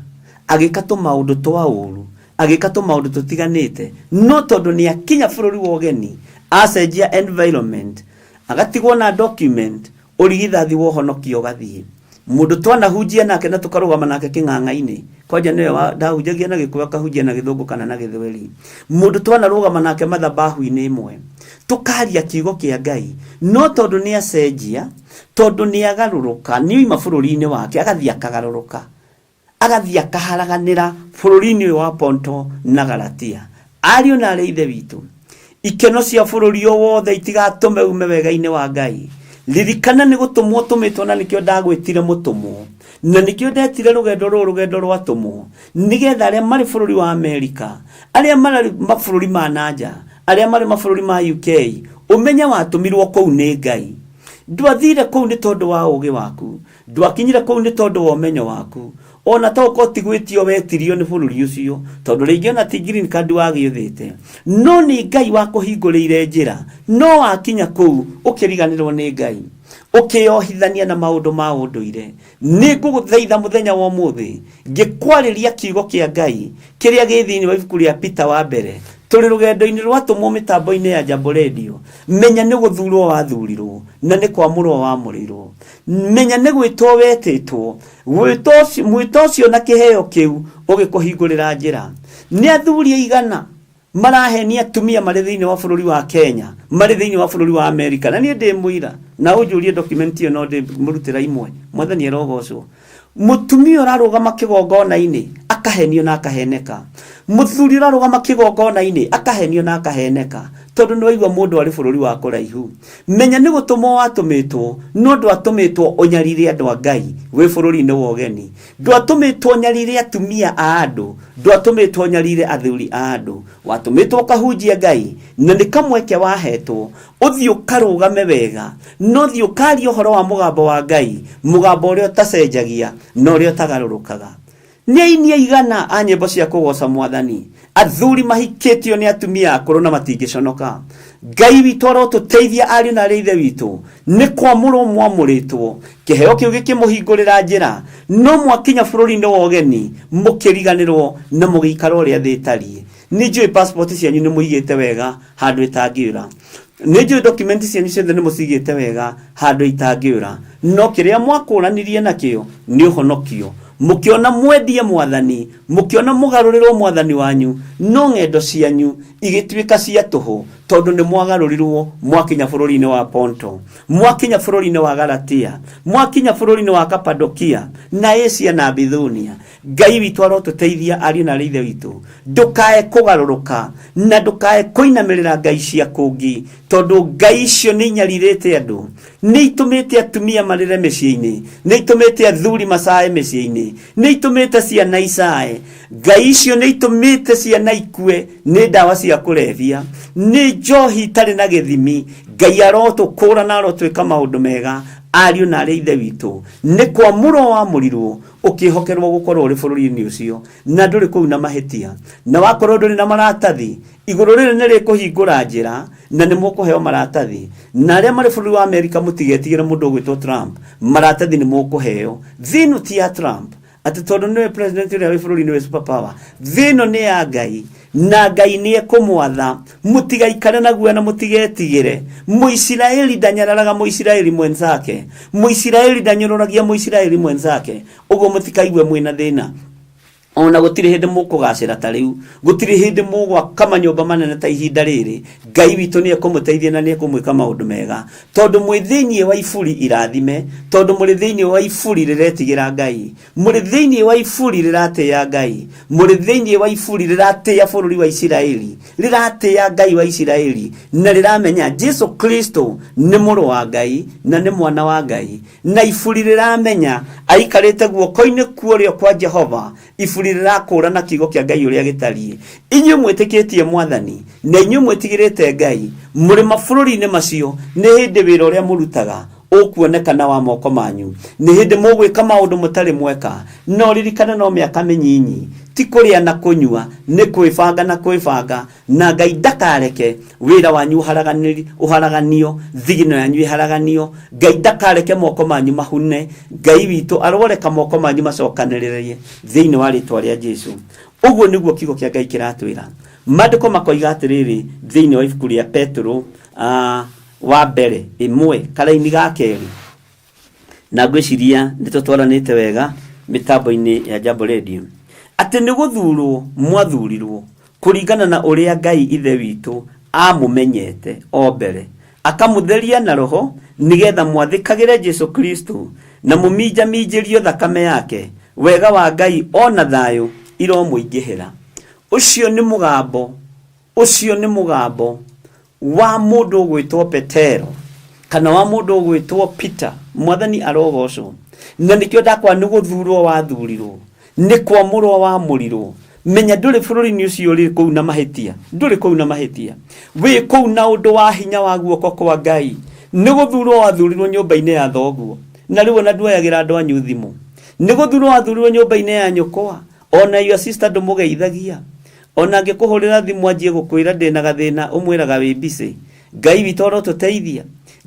agĩka tũmaũndũ twa ũru, agĩka tũmaũndũ tũtiganĩte, no tondũ nĩ akinya bũrũri wa ũgeni acenjia environment, agatigwo na document, ũrigithathi wa ũhonokio ũgathiĩ. Mũndũ twanahunjia nake na tũkarũgama nake kĩng'ang'a-inĩ, kwanja nĩwe ndahunjagia na Gĩkũyũ akahunjia na Gĩthũngũ kana na Gĩthweri. Mũndũ twanarũgama nake mathabahu-inĩ ĩmwe, tũkaria kiugo kĩa Ngai, no tondũ nĩ acenjia, tondũ nĩ agarũrũka, nĩ oima bũrũri-inĩ wake agathiĩ akagarũrũka, agathiĩ akaharaganĩra bũrũri-inĩ ũyũ wa Ponto na Galatia. Ariũ na arĩa ithe witũ, ikeno cia bũrũri o wothe itigatũme ume wega-inĩ wa Ngai. Ririkana nĩ gũtũmwo tũmĩtwo, na nĩkĩo ndagwĩtire mũtũmwo, na nĩkĩo ndetire rũgendo rũrũ rũgendo rwatũmwo, nĩgetha arĩa marĩ bũrũri wa Amerika, arĩa marĩ mabũrũri ma nanja, arĩa marĩ mabũrũri ma UK, ũmenye watũmirwo kũu nĩ Ngai. Ndwathire kũu nĩ tondũ wa ũũgĩ waku, ndwakinyire kũu nĩ tondũ wa ũmenyo waku, ona tokorwo ti gwĩtio wetirio nĩ bũrũri ũcio, tondũ rĩngĩ ona ti green card wagĩũthĩte, no nĩ Ngai wa kũhingũrĩire njĩra. No wakinya kũu ũkĩriganĩrwo nĩ Ngai, ũkĩyohithania na maũndũ ma ũndũire, nĩ ngũgũthaitha mũthenya wa ũmũthĩ ngĩkwarĩria kiugo kĩa Ngai kĩrĩa gĩ thĩinĩ wa ibuku rĩa Peter wa mbere tuli rugendo-ini rwatumwo mitambo-ini ya Jambo Radio. Menya ni guthurwo wathurirwo na ni kwamurwo wamurirwo. Menya ni gwitwo wetitwo mwito cio na kiheo kiu ugikuhingurira njira. Ni athuri igana marahenia atumia mari thiini wa bururi wa Kenya, mari thiini wa bururi wa America, na ni ndi muira na ujurie document iyo no ndi murutira imwe mwathani erogocwo. Mutumia urarugama kigongona-ini akahenio na akaheneka. Muthuri urarugama kigongona-ini akahenio na akaheneka. Tondu no igwa mundu ari bururi wa kuraihu. Menya ni gutumo watumitwo no ndwatumitwo unyarire andu a Ngai we bururi-ini wa ugeni. Ndwatumitwo unyarire atumia a andu, ndwatumitwo unyarire athuri a andu. Watumitwo kahunjia Ngai na ni kamweke wahetwo uthii ukarugame wega, no thii ukari uhoro wa mugambo wa Ngai, mugambo uria utacenjagia no uria utagarurukaga. Ni igana a nyimbo cia kugoca mwathani athuri mahikitio ni atumia akuru na matingiconoka. Ngai witu arotuteithia ari na reithe witu ni kwamurwo mwamuritwo kiheo kiu gikimuhingurira njira no mwakinya bururi-ini wa ugeni mukiriganirwo na mugikara uria thitari. Ni njui passport cianyu ni muigite wega handu itangiura. Ni njui document cianyu ciothe ni mucigite wega handu itangiura. No kiria mwakuranirie nakio ni uhonokio. Mukiona mwendie mwathani, mukiona mugarurirwo mwathani wanyu, no ngendo cianyu igituika cia tuhu tondu ni mwagarurirwo mwakinya bururi-ini wa Ponto, mwakinya bururi-ini wa Galatia, mwakinya bururi-ini wa Kapadokia na Asia na Bithunia. Ngai witu arotuteithia ari na reithe witu ndukae kugaruruka na ndukae kuinamirira ngai cia kungi tondu ngai icio ni nyaririte andu, ni itumite atumia marire micii-ini, ni itumite athuri macae micii-ini, ni itumite ciana icae. Ngai icio ni itumite ciana ikue ni ndawa cia kurevia, ni njohi itari na githimi. Ngai arotukura na arotwika maundu mega ariu na reithe witu ni kwamurwo wamurirwo ukihokerwo gukorwo uri bururi-ini ucio na nduri kuu na mahitia na wakorwo nduri na maratathi iguru riri ni rikuhingura njira na ni mukuheo maratathi na aria mari bururi wa America mutigetigire mundu ugwitwo Trump maratathi ni mukuheo. Thinu ti ya Trump ati tondu niwe president uria wi bururi-ini wi super power. Thinu ni ya Ngai na Ngai ni ekumwatha. Mutigaikare naguo na mutigetigire. Muisiraeli ndanyararaga muisiraeli mwenzake, muisiraeli ndanyororagia muisiraeli mwenzake. Ugo mutikaigue mwina thina ona gutiri hindi mukugacira ta riu, gutiri hindi mugwaka manyumba manene ta ihinda riri. Ngai witu ni ekumuteithia na ni ekumwika maundu mega tondu mwi thiini wa iburi irathime, tondu muri thiini wa iburi riretigira Ngai, muri thiini wa iburi riratia Ngai, muri thiini wa iburi riratia bururi wa Isiraeli, riratia Ngai wa Isiraeli na riramenya Jesu Kristo ni muru wa Ngai na ni mwana wa Ngai, na iburi riramenya aikarite guoko-ini kuorio kwa Jehova. Iburi rirakura na kigo kia Ngai uria gitarie. Inyu mwitikitie mwathani na inyu mwitigirite Ngai muri mabururi-ini macio ni hindi wira uria murutaga ukuonekana wa moko manyu, ni hindi mugwika maundu mutari mweka. No ririkana no miaka minyinyi ti kuria na kunyua, ni kwibanga na kwibanga na Ngai ndakareke wira wanyu uharaganio, thigino yanyu iharaganio. Ngai ndakareke moko manyu mahune. Ngai witu aroreka moko manyu macokaniririe thiini wa ritwa ria Jesu. Uguo niguo kigo kia Ngai kiratwira. Maandiko makoiga atiriri thiini wa ibuku ria Petro wa mbere imwe karaini ga keri na gwiciria nitutwaranite wega mitambo-ini ya Jambo Radio ati ni guthurwo mwathurirwo kuringana na uria Ngai ithe witu amumenyete o mbere akamutheria na roho nigetha mwathikagire Jesu Kristo na muminjirio thakame yake. Wega wa Ngai ona thayo iromuingihira. Ucio ni mugambo wa mundu ugwitwo Petero kana wa mundu ugwitwo Peter. Mwathani arogocwo na nikio ndakwa ni guthurwo wathurirwo, ni kwamurwo wamurirwo. Menya nduri bururi-ini ucio ri kuu na mahitia, nduri kuu na mahitia, wi kuu na undu wa hinya wa guoko kwa Ngai. Ni guthurwo wathurirwo nyumba-ini ya thoguo na riu ona nduoyagira andu anyu thimu. Ni guthurwo wathurirwo nyumba-ini ya nyukwa ona your sister ndumugeithagia, ona angikuhurira thimu anjie gukwira ndina gathina umwiraga wi busy. Ngai witu arotuteithia,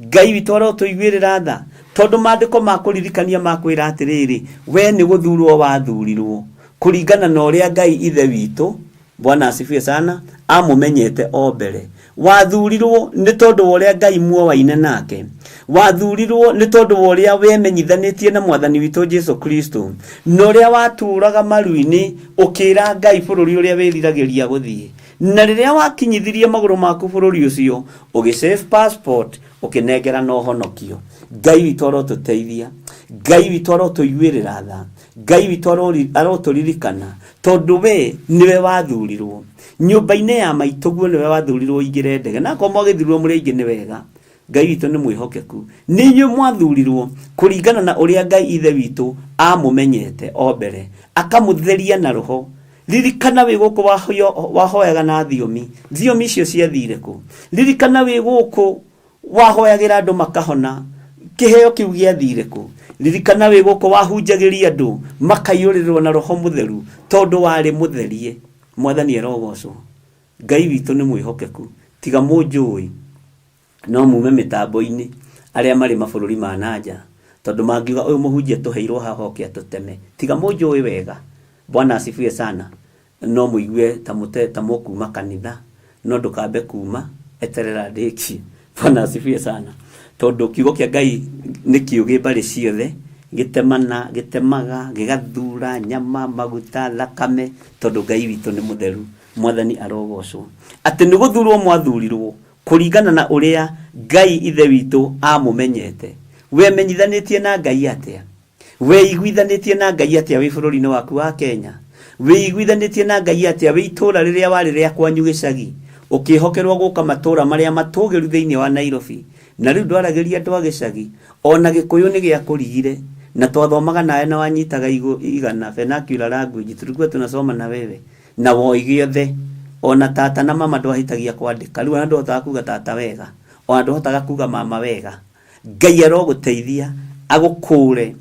Ngai witu arotuiguirira tha tondu maandiko makuririkania makwira atiriri we ni guthurwo wathurirwo kuringana na uria Ngai ithe witu Bwana asifiwe sana, amumenyete ombere. Wathurirwo ni tondu woria Ngai muowaine nake. Wathurirwo ni tondu woria wemenyithanitie na Mwathani witu Jesu Kristo. Noria waturaga maruini ukira Ngai bururi uria wiriragiria guthie. Na riria wakinyithirie maguru maku bururi ucio, ugisave passport, ukinengera no honokio. Ngai witu arotuteithia. Ngai witu arotuiguirira tha. Ngai witu aroturirikana tondu we niwe wathurirwo. Nyumba-ini ya maituguo niwe wathurirwo igire ndege. Na ko mwagithirirwo muri ingi ni wega. Ngai witu ni mwihokeku. Ninyu mwathurirwo kuringana na uria Ngai ithe witu amumenyete ombere, akamutheria na roho. Ririkana we guku wahoyaga na thiomi icio ciathire ku. Ririkana we guku wahoyagira andu makahona, kiheo kiu giathire ku. Ririkana we guku wahunjagiria andu makaiyurirwo na roho mutheru tondu wari mutherie. Mwathani arogocwo. Ngai witu ni mwihokeku. Tiga munjui no mume mitambo-ini aria mari mabururi ma nanja tondu mangiuga uyu muhunjia tuheirwo haha oke atuteme. Tiga munjui wega. Bwana asifiwe sana. No muigue ta mukuma kanitha, no ndukambe kuma eterera ndiki. Bwana asifiwe sana. Tondu kiugo kia Ngai ni kiuge bari ciothe, gitemana gitemaga gigathura nyama maguta thakame tondu Ngai witu ni mutheru. Mwathani arogocwo. Ati ni guthurwo mwathurirwo kuringana na uria Ngai ithe witu amumenyete. We menyithanitie na Ngai atia? We iguithanitie na Ngai atia wi bururi-ini waku wa Kenya? We iguithanitie na Ngai atia wi itura riria wari ria kwanyu gicagi ukihokerwo guka matura maria matugiru thiini wa Nairobi? Na riu ndwaragiria andu a gicagi, ona Gikuyu ni gia kurigire na twathomaga nawe na wanyitaga igana vernacular language, tulikuwa tunasoma na wewe na woi giothe. Ona tata na mama ndwahitagia kwandika, riu andu hotaga kuga tata wega, ona ndhotaga kuga mama wega. Ngai aroguteithia agukure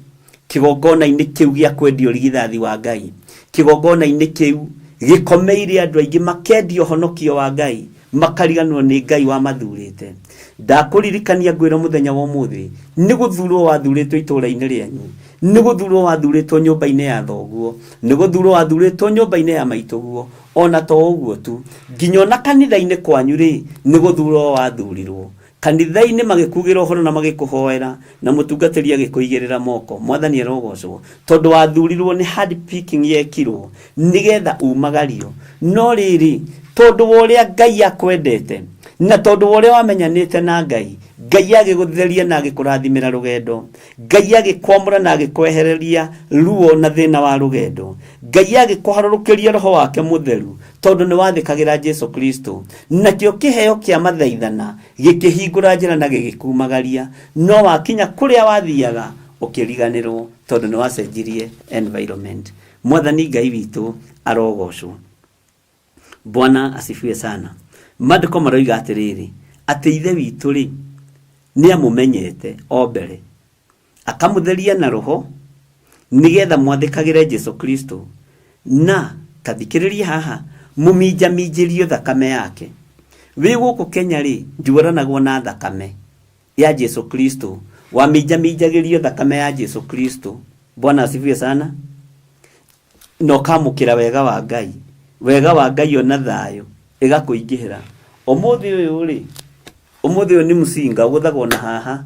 kigongona-ini kiu gia kwendio rigithathi wa Ngai. Kigongona-ini kiu gikomeire andu aingi makendio honokio wa Ngai, makariganwo ni Ngai wa mathurite. Ndakuririkania ngwira muthenya wa umuthi ni guthurwo wathuritwo itura-ini rianyu, ni guthurwo wathuritwo nyumba-ini ya thoguo, ni guthurwo wathuritwo nyumba-ini ya maituguo. Ona to uguo tu, nginya ona kanitha-ini kwanyu ri ni guthurwo wathurirwo. Kanitha-ini magikugira uhoro na magikuhoera na mutungatiri agikuigirira moko. Mwathani arogocwo tondu wathurirwo ni hard picking yekirwo nigetha umagario. No riri tondu woria Ngai akwendete na tondu woria wamenyanite na Ngai, Ngai agigutheria na agikurathimira rugendo, Ngai agikwamura na agikwehereria ruo na thina wa rugendo, Ngai agikuharurukiria roho wake mutheru tondu ni wathikagira Jesu Kristo, na kio kiheo kia mathaithana gikihingura njira na gigikumagaria. No wakinya kuria wathiaga ukiriganirwo tondu ni wacenjirie environment. Mwathani Ngai witu arogocwo. Bwana asifiwe sana. Maandiko maroiga atiriri ati ithe witu ri ni amumenyete ombere, akamutheria na roho nigetha mwathikagire Jesu Kristo, na kathikiriria haha muminjaminjirio thakame yake. Wi guku Kenya ri njuranagwo na thakame ya Jesu Kristo, waminjaminjagirio thakame ya Jesu Kristo. Bwana asifiwe sana. No kamukira wega wa Ngai, wega wa Ngai ona thayo igakuingihira. Umuthi uyu ri, umuthi uyu ni musinga guthagwo na haha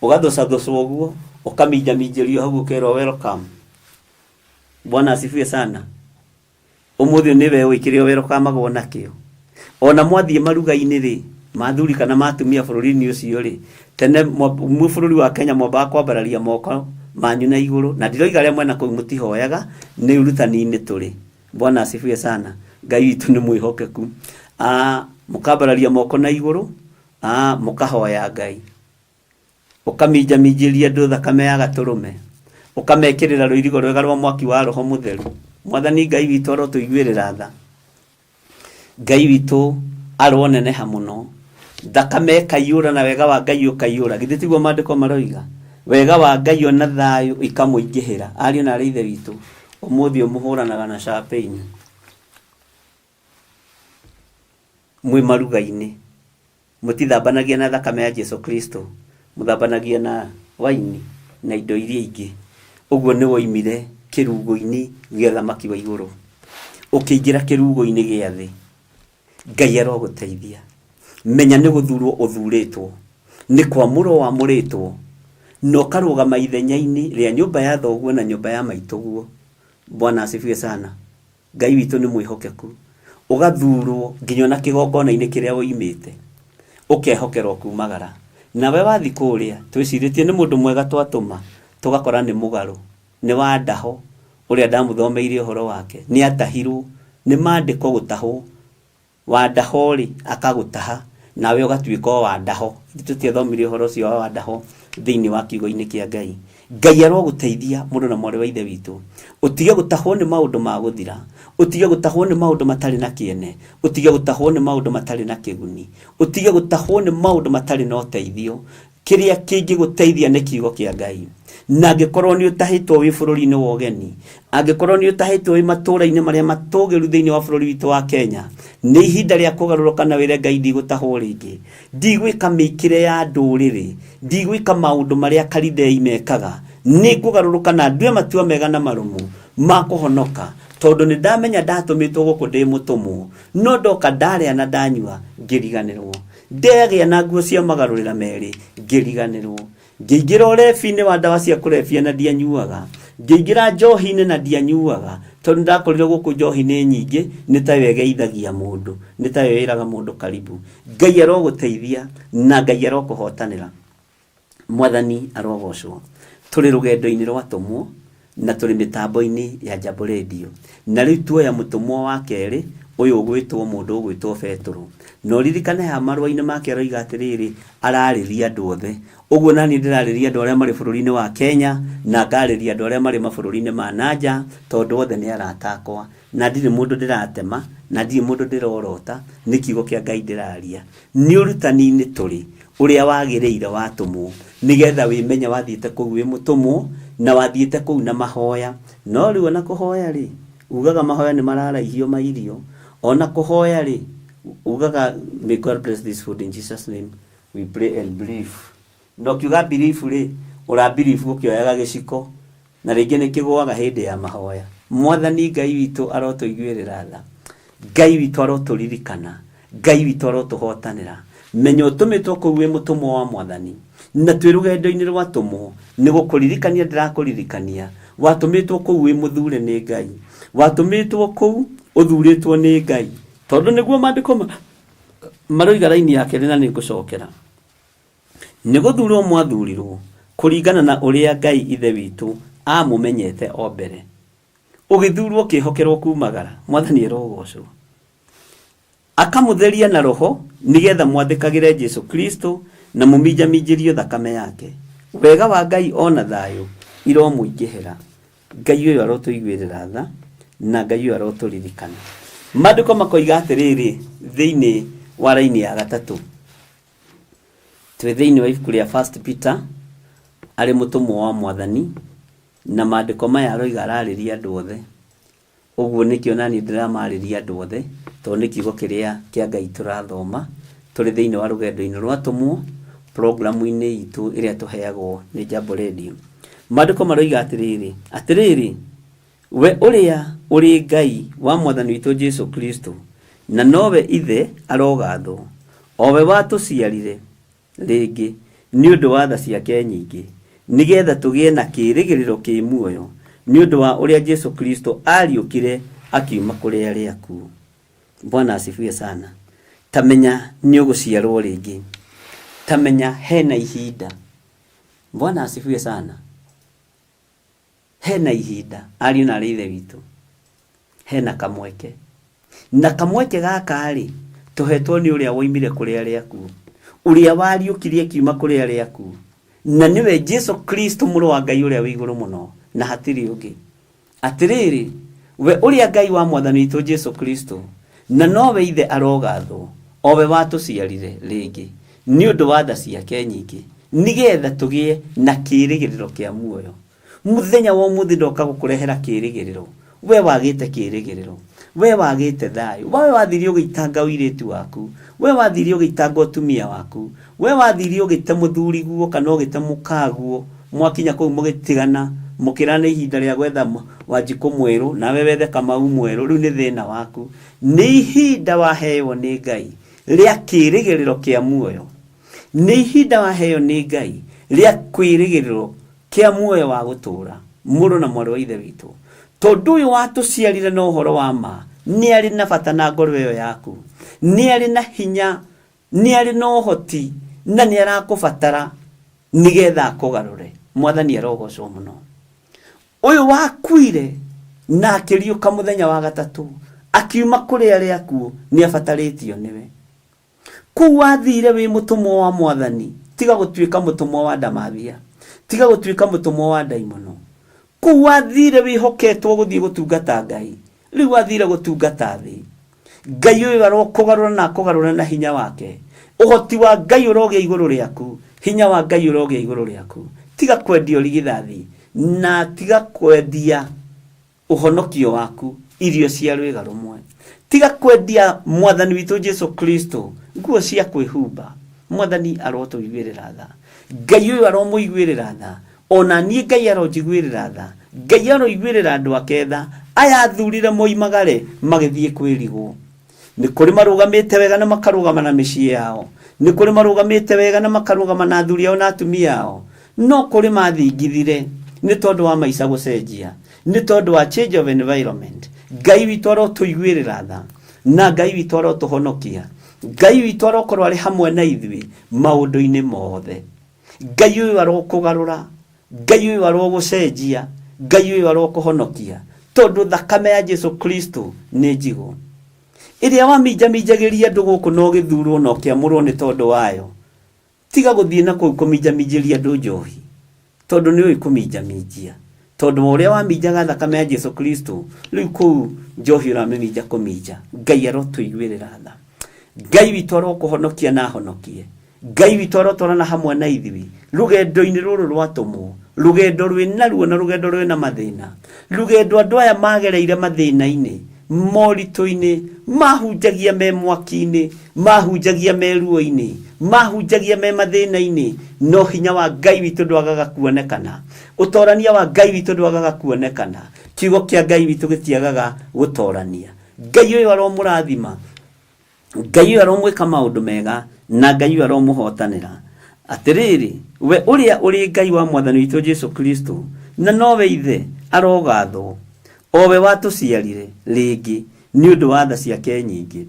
ugathocwo uguo ukaminjaminjirio hau ukerwo welcome. Bwana asifiwe sana. Umuthi ni we wikirio welcome agwo nakio. Ona mwathie maruga-ini ri mathuri kana matumia bururi-ini ucio ri, tene mu bururi wa Kenya mwambaga kwambararia moko manyu na iguru, na ndiroiga ria mwena kuu mutihoyaga ni urutani-ini turi. Bwana asifiwe sana. Ngai witu ni mwihokeku. Mukambararia moko na iguru, mukahoya Ngai, ukaminjaminjiria andu thakame ya gaturume, ukamekirira ruirigo rwega rwa mwaki wa roho mutheru. Mwathani Ngai witu arotuiguirira tha. Ngai witu aroneneha muno, thakame kaiyura na wega wa Ngai ukaiyura. Githĩ tiguo maandiko maroiga? Wega wa Ngai ona thayo ikamuingihira. Ariũ na ithe witu, umuthi umuhuranaga na champagne mwi maruga-ini, mutithambanagia na thakame ya Jesu Kristo, muthambanagia na waini na indo iria ingi. Uguo ni woimire kirungu-ini gĩa thamaki wa iguru. ukiingira kirugo-ini gia thi Ngai aroguteithia menya ni guthurwo uthuritwo ni kwamurwo wamuritwo no karugama ithenya-ini ria nyumba ya thoguo na nyumba ya maituguo. Bwana asifiwe sana. Ngai witu ni mwihokeku ugathurwo nginya na kigongona-ini kiria uimite ukehokerwo kumagara nawe wathi kuria twiciritie ni mundu mwega twatuma tugakora ni mugaru ni wa ndaho uria ndamuthomeire uhoro wake ni atahirwo ni mandiko gutahwo wa ndahori akagutaha nawe ugatuika wa ndaho tutiathomire uhoro cio wa ndaho thiini wa kiugo-ini kia Ngai. Ngai aroguteithia mundu na mwari wa ithe witu utige gutahwo ni maundu ma guthira utige gutahwo ni maundu matari na kiene utige gutahwo ni maundu matari na kiguni utige gutahwo ni maundu matari na uteithio. Kiria kingi guteithia ni kiugo kia Ngai na angikorwo ni utahitwo wi bururi-ini wa ugeni angikorwo ni utahitwo wi matura-ini maria matugiru thiini wa bururi witu wa Kenya ni ihinda ria kugaruruka na wire Ngai ndigutahwo ringi ndigwika mikire ya nduriri ndigwika maundu maria karidei mekaga ni kugaruruka na ndue matua mega na marumu ma kuhonoka tondu ni ndamenya ndatumitwo guku ndi mutumwo no ndoka ndaria na ndanyua ngiriganirwo ndegia na nguo cia magarurira meri ngiriganirwo ngĩingĩra ũrebi-inĩ wa ndawa cia kũrebia na ndianyuaga ngĩingĩra njohi-inĩ na ndianyuaga tondu ndakorire guku njohi nĩ nyingĩ nĩ tayo ĩgeithagia mũndũ nĩ tayo ĩraga mũndũ karibu. Ngai aroguteithia na Ngai arokuhotanĩra. Mwathani arogocwo. Tũrĩ rũgendo-inĩ rwatumwo na tũrĩ mĩtambo-inĩ ya Jambo Radio na rĩu tuoya mũtumwo wa kerĩ uyu ugwitwo mundu ugwitwo Petro no ririkane ha marua-ini make aroiga atiriri arariria andu othe uguo nani ndirariria andu aria mari bururi-ini wa Kenya na ngariria andu aria mari mabũrũri-inĩ ma nanja tondu othe ni aratakwa na ndiri mundu ndiratema na ndiri mundu ndirorota ni kiugo kia Ngai ndiraria ni urutani-ini turi uria wagiriire watumwo nigetha wimenya wathiite kuu wi mutumwo na wathiite kuu na mahoya no riu na kuhoya ri ugaga mahoya ni mararaihio mairio ona kuhoya ri ugaga may God bless this food in Jesus name we pray and believe no kiuga believe ri ura believe ukioyaga giciko na ringi ni kigwaga hindi ya mahoya. Mwathani Ngai witu arotuiguirira tha Ngai witu aroturirikana Ngai witu arotuhotanira menyo tumitwo kuu wi mutumwo wa Mwathani na twi rugendo-ini rwatumwo ni gukuririkania ndirakuririkania watumitwo kuu wi muthure ni Ngai watumitwo kuu uthuritwo ni Ngai tondu niguo mandiko maroiga raini yake na ni ngucokera ni guthurwo mwathurirwo kuringana na uria Ngai ithe witu amumenyete o mbere ugithurwo kihokerwo kumagara. Mwathani arogocwo akamutheria na roho nigetha mwathikagire Jesu Kristo na muminjaminjirio thakame yake wega wa Ngai ona thayo iromuingihira. Ngai uyu arotuiguirira tha na Ngai uyu aroturirikana. Mandiko makoiga atiriri thiini wa raini ya gatatu twi thiini wa ibuku ria 1 Peter ari mutumwo wa Mwathani na mandiko maya aroiga arariria andu othe uguo nikio nani ndiramariria andu othe tondu ni kiugo kiria kia Ngai turathoma turi thiini wa rugendo-ini rwatumwo programu-ini itu iria tuheagwo ni Jambo Radio. Mandiko maroiga atiriri we uria uri Ngai wa Mwathani witu Jesu Kristo na nowe ithe arogathwo owe watuciarire ringi ni undu wa tha ciake nyingi nigetha tugie na kirigiriro ki muoyo ni undu wa uria Jesu Kristo ariukire akiuma kuri aria akuo. Bwana asifiwe sana. Tamenya ni uguciarwo ringi tamenya hena ihinda. Bwana asifiwe sana. Hena ihinda ari na rithe witu hena kamweke na kamweke gaka ri tuhetwo ni uria woimire kuri aria akuo uria wariukirie kiuma kuri aria akuo na niwe Jesu Kristo muru wa Ngai uria wi iguru muno na hatiri ungi. Atiriri we uria Ngai wa Mwathani witu Jesu Kristo na nowe ithe arogathwo owe watuciarire ringi ni undu wa tha ciake nyingi nigetha tugie na kirigiriro kia muoyo. Muthenya wa muthi ndoka gukurehera kirigiriro we wagite kirigiriro we wagite thayo we wathirio ugitanga uiritu waku we wathirio ugitanga utumia waku we wathirio ugite muthuri guo kana ugite mukaguo mwakinya kuu mugitigana mukirane ihinda rĩa gwetha Wanjikũ mwerũ nawe wethe Kamau mwerũ rĩu nĩ thĩna waku nĩ ihinda waheo nĩ Ngai rĩa kĩrĩgĩrĩro kĩa muoyo nĩ ihinda waheo nĩ Ngai rĩa kwĩrĩgĩrĩro kĩa muoyo wa gũtũra mũrũ na mwarĩ wa ithe witũ tondũ ũyũ watũciarire na ũhoro wa ma nĩ arĩ na bata na ngoro ĩyo yaku nĩ arĩ na hinya nĩ arĩ na ũhoti na nĩ arakũbatara nigetha akũgarũre mwathani arogocwo mũno ũyũ wakuire na akĩriũka mũthenya wa gatatũ akiuma kũrĩ arĩa akuũ nĩ abatarĩtio nĩwe kũu wathire wĩ mũtũmwo wa mwathani tiga gũtuĩka mũtũmwo wa ndamathia tiga gũtuĩka mũtũmwo wa ndaimono kũu wathire wĩhoketwo gũthiĩ gũtungata Ngai rĩu wathire gũtungata thĩ Ngai ũyũ arokũgarũra na akũgarũra na hinya wake ũhoti wa Ngai ũrogĩa igũrũ rĩaku hinya wa Ngai ũrogĩa igũrũ rĩaku tiga kwendia ũrigithathi na tiga kwendia ũhonokio waku irio cia rwĩga rũmwe tiga kwendia mwathani witũ Jesu Kristo nguo cia kwĩhumba mwathani arotũiguĩrĩra tha Ngai ũyũ aromũiguĩrĩra tha ona niĩ Ngai aronjiguĩrĩra tha Ngai aroiguĩrĩra andũ ake tha aya athurire moimagare magĩthiĩ kwĩrigwo nĩ kũrĩ marũgamĩte wega na makarũgama na mĩciĩ yao nĩ kũrĩ marũgamĩte wega na makarũgama na athuri ao na atumia yao no kũrĩ mathingithire nĩ tondũ wa maica gũcenjia nĩ tondũ wa change of environment Ngai witũ arotũiguĩrĩra tha na Ngai witũ arotũhonokia Ngai witũ arokorwo arĩ hamwe na ithuĩ maũndũ-inĩ mothe Ngai ũyũ arokũgarũra Ngai ũyũ arogũcenjia Ngai ũyũ arokũhonokia tondũ thakame ya Jesu Kristo nĩ njigũ ĩrĩa waminjaminjagĩria andũ gũkũ no gĩthurwo no kĩamũrwo nĩ tondũ wayo tiga gũthiĩ na kũu kũminjaminjĩria andũ njohi tondũ nĩ ũĩ kũminjaminjia tondũ ũrĩa waminjaga thakame ya Jesu Kristo rĩu kũu njohi ũramĩminja kũminja Ngai arotũiguĩrĩra tha Ngai witũ arokũhonokia na ahonokie Ngai witũ arotwarana hamwe na ithuĩ rũgendo-inĩ rũrũ rwatũmwo rũgendo rwĩna ruo na rũgendo rwĩna mathĩna rũgendo andũ aya magereire mathĩna-inĩ moritũ-inĩ mahunjagia me mwaki-inĩ mahunjagia me ruo-inĩ mahunjagia me mathĩna-inĩ no hinya wa Ngai witũ ndwagaga kuonekana ũtorania wa Ngai witũ ndwagaga kuonekana kiugo kĩa Ngai witũ gĩtiagaga gũtorania Ngai ũyũ aromũrathima Ngai ũyũ aromwĩka maũndũ mega na Ngai ũyũ aromũhotanĩra atĩrĩrĩ we ũrĩa ũrĩ Ngai wa mwathani witũ Jesu Kristo na nowe ithe arogathwo owe watũciarire rĩngĩ nĩ ũndũ wa tha ciake nyingĩ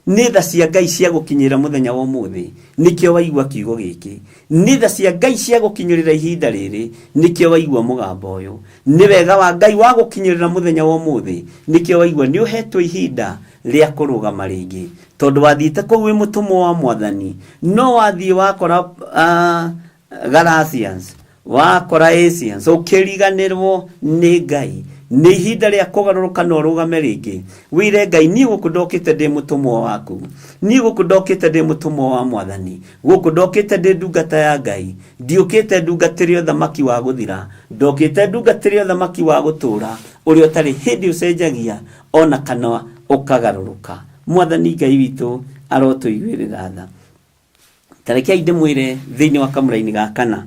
nĩ tha cia Ngai cia gũkinyĩra mũthenya wa ũmũthĩ nĩkĩo waigua kiugo gĩkĩ nĩ tha cia Ngai cia gũkinyĩrĩra ihinda rĩrĩ nĩkĩo waigua mũgambo ũyũ nĩ wega wa Ngai wa gũkinyĩrĩra mũthenya wa ũmũthĩ nĩkĩo waigua nĩ ũhetwo ihinda rĩa kũrũgama rĩngĩ tondũ wathiĩte kũu wĩ mũtũmwo wa mwathani no wathiĩ wakora Galatians wakora Asians ũkĩriganĩrwo nĩ Ngai nĩ ihinda rĩa kũgarũrũka na ũrũgame rĩngĩ wĩre Ngai niĩ gũkũ ndokĩte ndĩ mũtũmwo waku niĩ gũkũ ndokĩte ndĩ mũtũmwo wa mwathani gũkũ ndokĩte ndĩ ndungata ya Ngai ndiũkĩte ndungatĩre ũthamaki wa gũthira ndokĩte ndungatĩre ũthamaki wa gũtũra ũrĩa ũtarĩ hĩndĩ ũcenjagia ona kana ũkagarũrũka mwathani Ngai witũ arotũiguĩrĩra tha tarekei ndĩmwĩre thĩinĩ wa kamũra-inĩ ga kana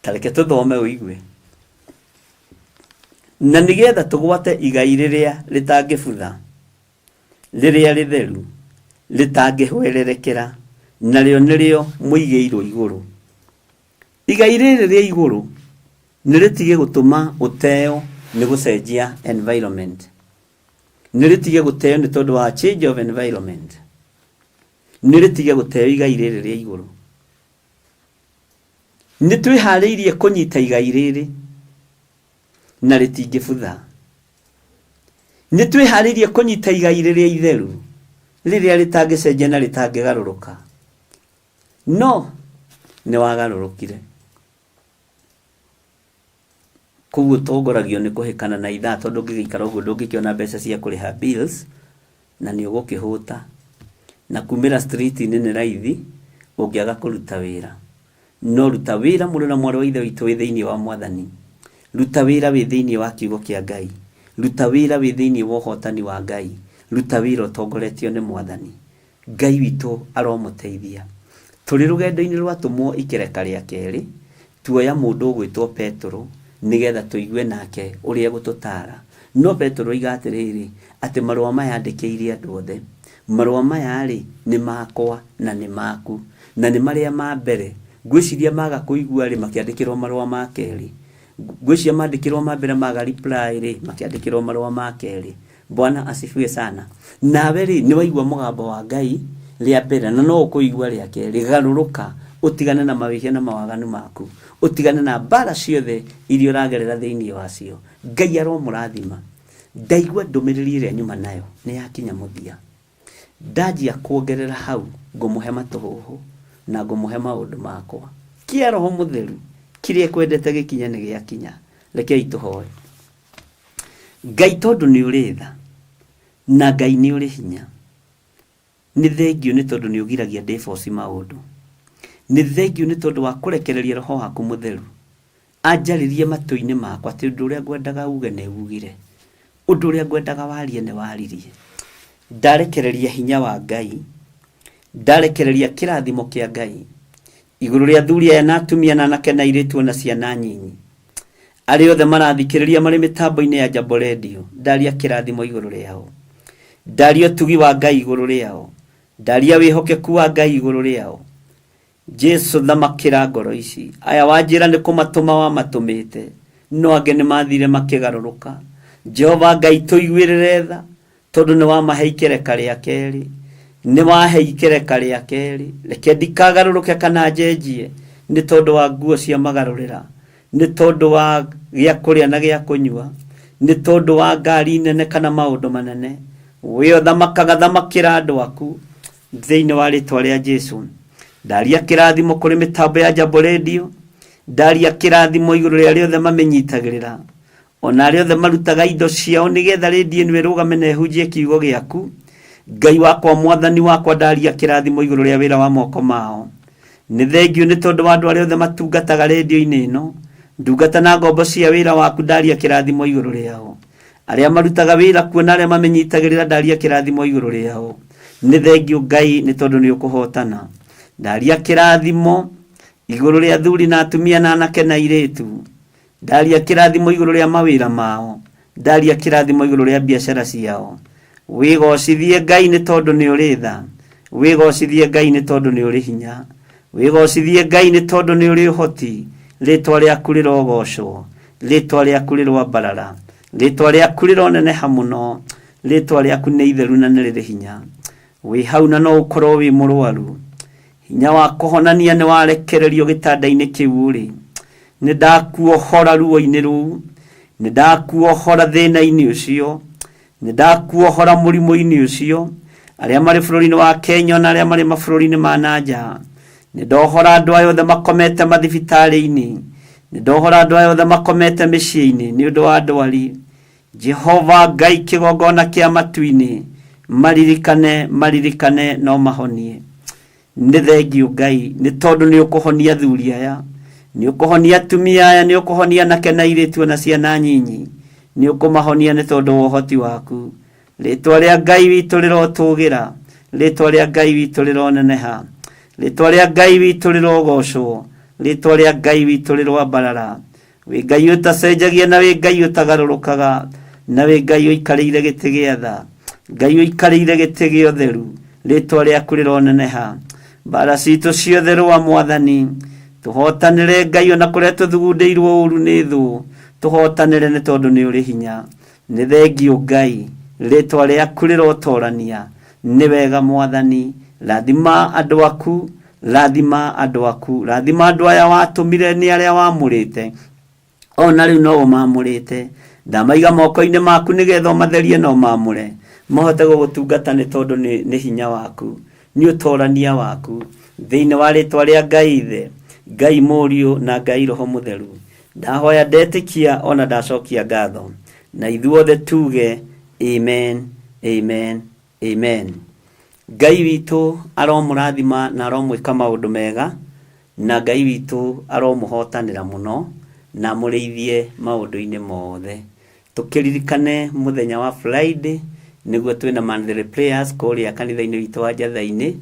tareke tũthome ũigue na nĩgetha tũgwate igai rĩrĩa rĩtangĩbutha rĩrĩa rĩtheru rĩtangĩhwererekera narĩo nĩrĩo mũigĩirwo igũrũ igai rĩrĩ rĩa igũrũ nĩrĩtige gũtũma ũteo nĩ gũcenjia environment nĩrĩtige gũteo nĩ tondũ wa change of environment nĩrĩtige gũteo igai rĩrĩ rĩa igũrũ nĩtwĩharĩirie kũnyita igai rĩrĩ na rĩtingĩbutha nĩtwĩharĩirie kũnyita igai rĩrĩa itheru rĩrĩa rĩtangĩcenjia na rĩtangĩgarũrũka no nĩ wagarũrũkire koguo tongoragio nĩ kũhĩkana na ithaa tondũ ũngĩgĩikara ũguo ndũngĩkĩona mbeca cia kũrĩha bills na nĩ ũgũkĩhũta na kumĩra street-inĩ nĩ raithi ũngĩaga kũruta wĩra no ruta wĩra mũrũ na mwarĩ wa ithe witũ wĩ thĩinĩ wa mwathani ruta wĩra wĩ thĩinĩ wa kiugo kĩa Ngai ruta wĩra wĩ thĩinĩ wa ũhotani wa Ngai ruta wĩra ũtongoretio nĩ mwathani Ngai witũ aromũteithia tũrĩ rũgendo-inĩ rwatũmwo ikereka rĩa kerĩ tuoya mundu gwitwo Petro nigetha tuigue nake uria gututara. No Petro igatiriri ati marua maya andikeirie andu othe, marua maya ri ni makwa na ni maku na ni maria ma mbere. Gwiciria maga kuigua ri makiandikirwo marua ma keri, gwiciria mandikirwo ma mbere maga reply ri makiandikirwo marua ma keri. Bwana asifiwe sana. Nawe ri ni waigua mugambo wa Ngai ria mbere na no ukuigua ria keri. Garuruka utigane na mawihia na mawaganu maku, utigane na mbara ciothe iria uragerera thiini wacio. Ngai aromurathima. Ndaigua ndumiriri ria nyuma nayo ni yakinya muthia. Ndajia kuongerera hau ngumuhe matuhuhu na ngumuhe maundu makwa. Kia Roho Mutheru kiria kwendete gikinya ni giakinya. Rekei tuhoe. Ngai tondu ni uritha na Ngai ni uri hinya, ni thengio ni tondu ni ugiragia ndifoci maundu, ni thengio ni tondu wa kurekereria Roho waku Mutheru anjaririe matu-ini makwa ati undu uria ngwendaga uge ne ugire, undu uria ngwendaga warie ne waririe. Ndarekereria hinya wa Ngai, ndarekereria kirathimo kia Ngai iguru ria thuri aya na atumia na anake na airitu na ciana nyinyi ari othe marathikiriria mari mitambo-ini ya Jambo Radio. Ndaria kirathimo iguru riao, ndaria tugi wa Ngai iguru riao, ndaria wihokeku wa Ngai iguru riao. Jesu thamakira ngoro ici aya wanjira ni kumatuma wa matumite, no ange ni mathire makigaruruka. Jehova Ngai tuiguirire tha tondu ni wa maheikere karia keri, ni wa heikere karia keri. Reke ndikagaruruke kana njenjie ni tondu wa nguo cia magarurira, ni tondu wa gia kuria na gia kunyua, ni tondu wa ngari nene kana maundu manene. Wio thamakira andu aku thiini wa ritwa ria Jesu. Ndaria kirathimo kuri mitambo ya Jambo Radio, ndaria kirathimo iguru ria riothe mamenyitagirira, ona riothe marutaga indo ciao nigetha radio ino irugame na ihunjie kiugo giaku. Ngai wakwa mwathani wakwa, ndaria kirathimo iguru ria wira wa moko mao. Ni thengio ni tondu wa andu aria othe matungataga radio-ini ino, ndungata na ngombo cia wira waku. Ndaria kirathimo iguru riao, aria marutaga wira kuo na aria mamenyitagirira, ndaria kirathimo iguru riao. Ni thengio Ngai ni tondu ni ukuhotana. Ndaria kirathimo iguru ria thuri na atumia na anake na airitu, ndaria kirathimo iguru ria mawira mao, ndaria kirathimo iguru ria biashara ciao. Wigocithie Ngai ni tondu ni uri tha, wigocithie Ngai ni tondu ni uri hinya, wigocithie Ngai ni tondu ni uri uhoti. Ritwa riaku rirogocwo, ritwa riaku rirwambarara, ritwa riaku rironeneha muno, ritwa riaku ni itheru na ni riri hinya. Wi hau na no ukorwo wi murwaru, hinya wa kuhonania ni warekererio gitanda-ini kiu ri. Ni ndakuohora ruo-ini ruu, ni ndakuohora thina-ini ucio, ni ndakuohora murimu-ini ucio. Aria mari bururi-ini wa Kenya na aria mari mabururi-ini ma nanja, ni ndohora andu aya othe makomete mathibitari-ini, ni ndohora andu aya othe makomete micii-ini ni undu wa ndwari. Jehova Ngai kigongona kia matu-ini, maririkane no mahonie. Ni thengio Ngai ni tondu ni ukuhonia thuri aya, ni ukuhonia atumia aya, ni ukuhonia anake na airitu na ciana nyinyi, ni ukumahonia ni tondu wa uhoti waku. Ritwa ria Ngai witu rirotugira, ritwa ria Ngai witu rironeneha, ritwa ria Ngai witu rirogocwo, ritwa ria Ngai witu rirwambarara. Wi Ngai utacenjagia na wi Ngai utagarurukaga, na wi Ngai uikariire giti gia tha, Ngai uikariire giti gia utheru. Ritwa riaku rironeneha. Mbara citu ciothe rwa Mwathani, tuhotanire Ngai ona kuria tuthugundeirwo uru ni thu, tuhotanire ni tondu ni uri hinya. Ni thengio Ngai, ritwa riaku rirotorania. Ni wega Mwathani. Rathima andu aku, rathima andu aku, rathima andu aya watumire ni aria wamurite, ona riu no mamurite. Ndamaiga moko-ini maku nigetha matherie no mamure, mahote gugutungata ni tondu ni hinya waku, ni utorania waku. Thiini wa ritwa ria Ngai Ithe, Ngai Muriu na Ngai Roho Mutheru, ndahoya ndetikia ona ndacokia ngatho, na ithuothe tuge amen, amen, amen. Ngai witu aromurathima na aromwika maundu mega, na Ngai witu aromuhotanira muno na murithie maundu-ini mothe. Tukiririkane muthenya wa Friday niguo twina monthly prayers kuria kanitha-ini witu wa Njatha-ini,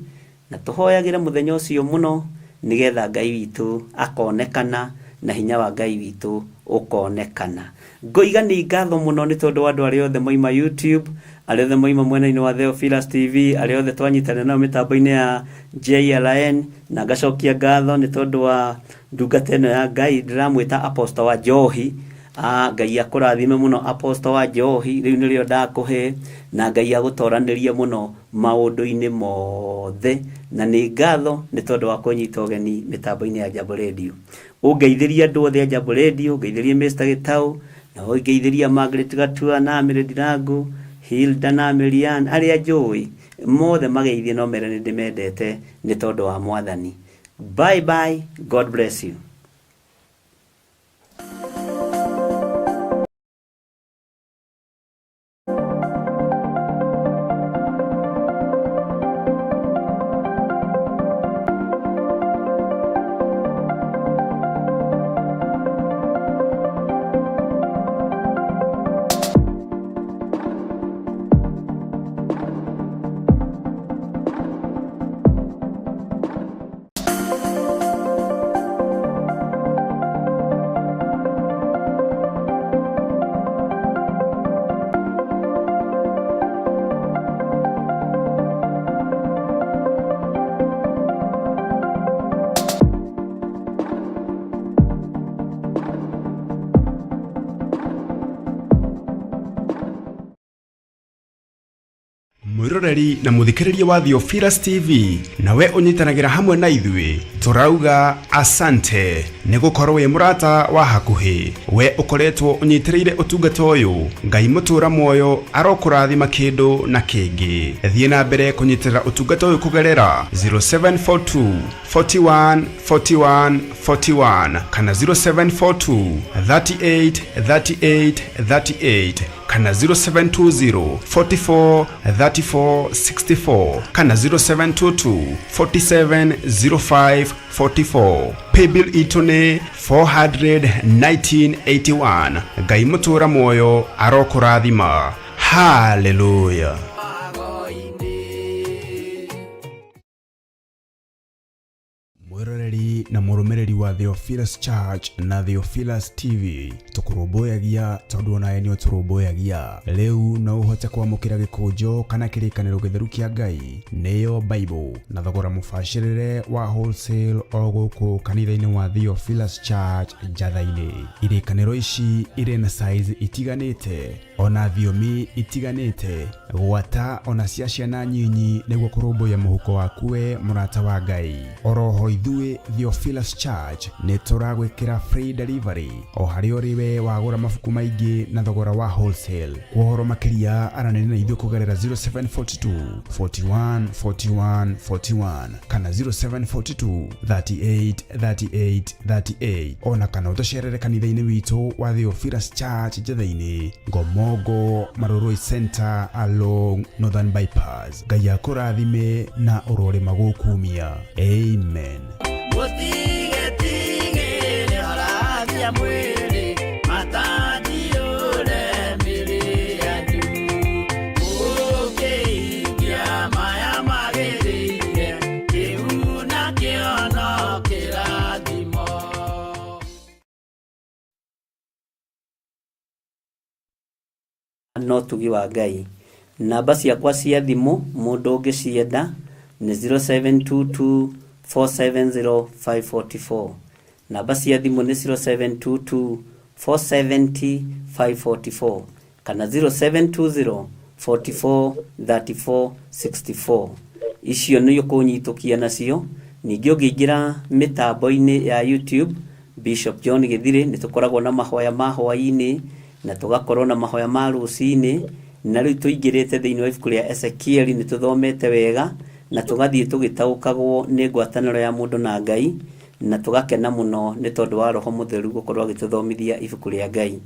na tuhoyagira muthenya ucio muno nigetha Ngai witu akonekana na hinya wa Ngai witũ ũkonekana. Ngoiga nĩ ngatho mũno nĩ tondũ wa andũ arĩa othe moima YouTube, arĩa othe moima mwena-inĩ wa Theophilus TV, arĩa othe twanyitana nao mĩtambo-inĩ ya JLN, na ngacokia ngatho nĩ tondũ wa ndungata ĩno ya Ngai ndĩramwĩta Apostle wa Njohi. Ngai akũrathime mũno Apostle wa Njohi, rĩu nĩrĩo ndakũhe, na Ngai agũtoranĩrie mũno maũndũ-inĩ mothe, na nĩ ngatho nĩ tondũ wa kũnyita ũgeni mĩtambo-inĩ ya Jambo Radio. Ũngeithĩrie andũ othe a Jambo Radio, ũngeithĩrie Mr. Gĩtaũ, na ũngeithĩrie Margaret Gatua na Amiri Ndirangu, Hilda na Miriam, arĩa njũĩ mothe mageithie no mere nĩ ndĩmendete nĩ tondũ wa Mwathani. Bye bye, God bless you. Mwiroreri na muthikiriria wa Theophilus TV, nawe unyitanagira hamwe na ithuĩ turauga asante nĩ gũkorwo wĩ mũrata wa hakuhĩ. We ukoretwo unyitirĩire ũtungata ũyũ, Ngai mũtũra muoyo arokũrathima kĩndũ na kĩngĩ. Thiĩ na mbere kũnyitĩrĩra ũtungata ũyũ kũgerera 0742 41 41 41 kana 0742 38 38 38 kana 0720 44 34 64 kana 0722 47 05 44. Paybill itune 41981. Ngai mũtũra muoyo arokũrathima. Hallelujah. Mwiroreri na mũrũmĩrĩri wa Theophilus Church na Theophilus TV, tũkũrũmbũyagia tondũ onawe nĩ ũtũrũmbũyagia. Rĩu no ũhote kwamũkĩra gĩkũnjo kana kĩrĩkanĩro gĩtheru kĩa Ngai, nĩyo Bible, na thogora mũbacĩrĩre wa wholesale o gũkũ kanitha-inĩ wa Theophilus Church Njatha-inĩ. Irĩkanĩro ici irĩ na size itiganĩte, ona thiomi itiganĩte, gwata ona cia ciana nyinyi nĩguo kũrũmbũya mũhuko waku we mũrata wa Ngai. Oroho ithuĩ Theophilus Church nĩ tũragwĩkĩra free delivery o harĩa ũrĩ we wagũra mabuku maingĩ na thogora wa wholesale. Ũhoro makĩria aranĩria na ithuĩ kũgerera 0742 41 41 41 kana 0742 38 38 38, ona kana ũtũcerere kanitha-inĩ witũ wa Theophilus Church Njatha-inĩ, Ngomongo Maroroi Center along Northern Bypass. Ngai akũrathime na ũrore magũkumia. Amen. No tugi wa Ngai. Namba ciakwa cia thimũ mũndũ ũngĩcienda nĩ 0722 470 544. Namba cia thimũ nĩ 0722 470 544 kana 0720 44 34 64. Icio nĩ ũkũnyitũkia nacio. Ningĩ ũngĩingĩra mĩtambo-inĩ ya YouTube Bishop John Gĩthirĩ, nĩ tũkoragwo na mahoya ma hwaĩ-inĩ na tugakorwo na mahoya ma rũcinĩ, na rĩu tũingĩrĩte thĩinĩ wa ibuku rĩa Ezekiel, nĩ tũthomete wega na tũgathiĩ tũgĩtaũkagwo nĩ ngwatanĩro ya mũndũ na Ngai, na tũgakena mũno nĩ tondũ wa Roho Mũtheru gũkorwo agĩtũthomithia ibuku rĩa Ngai.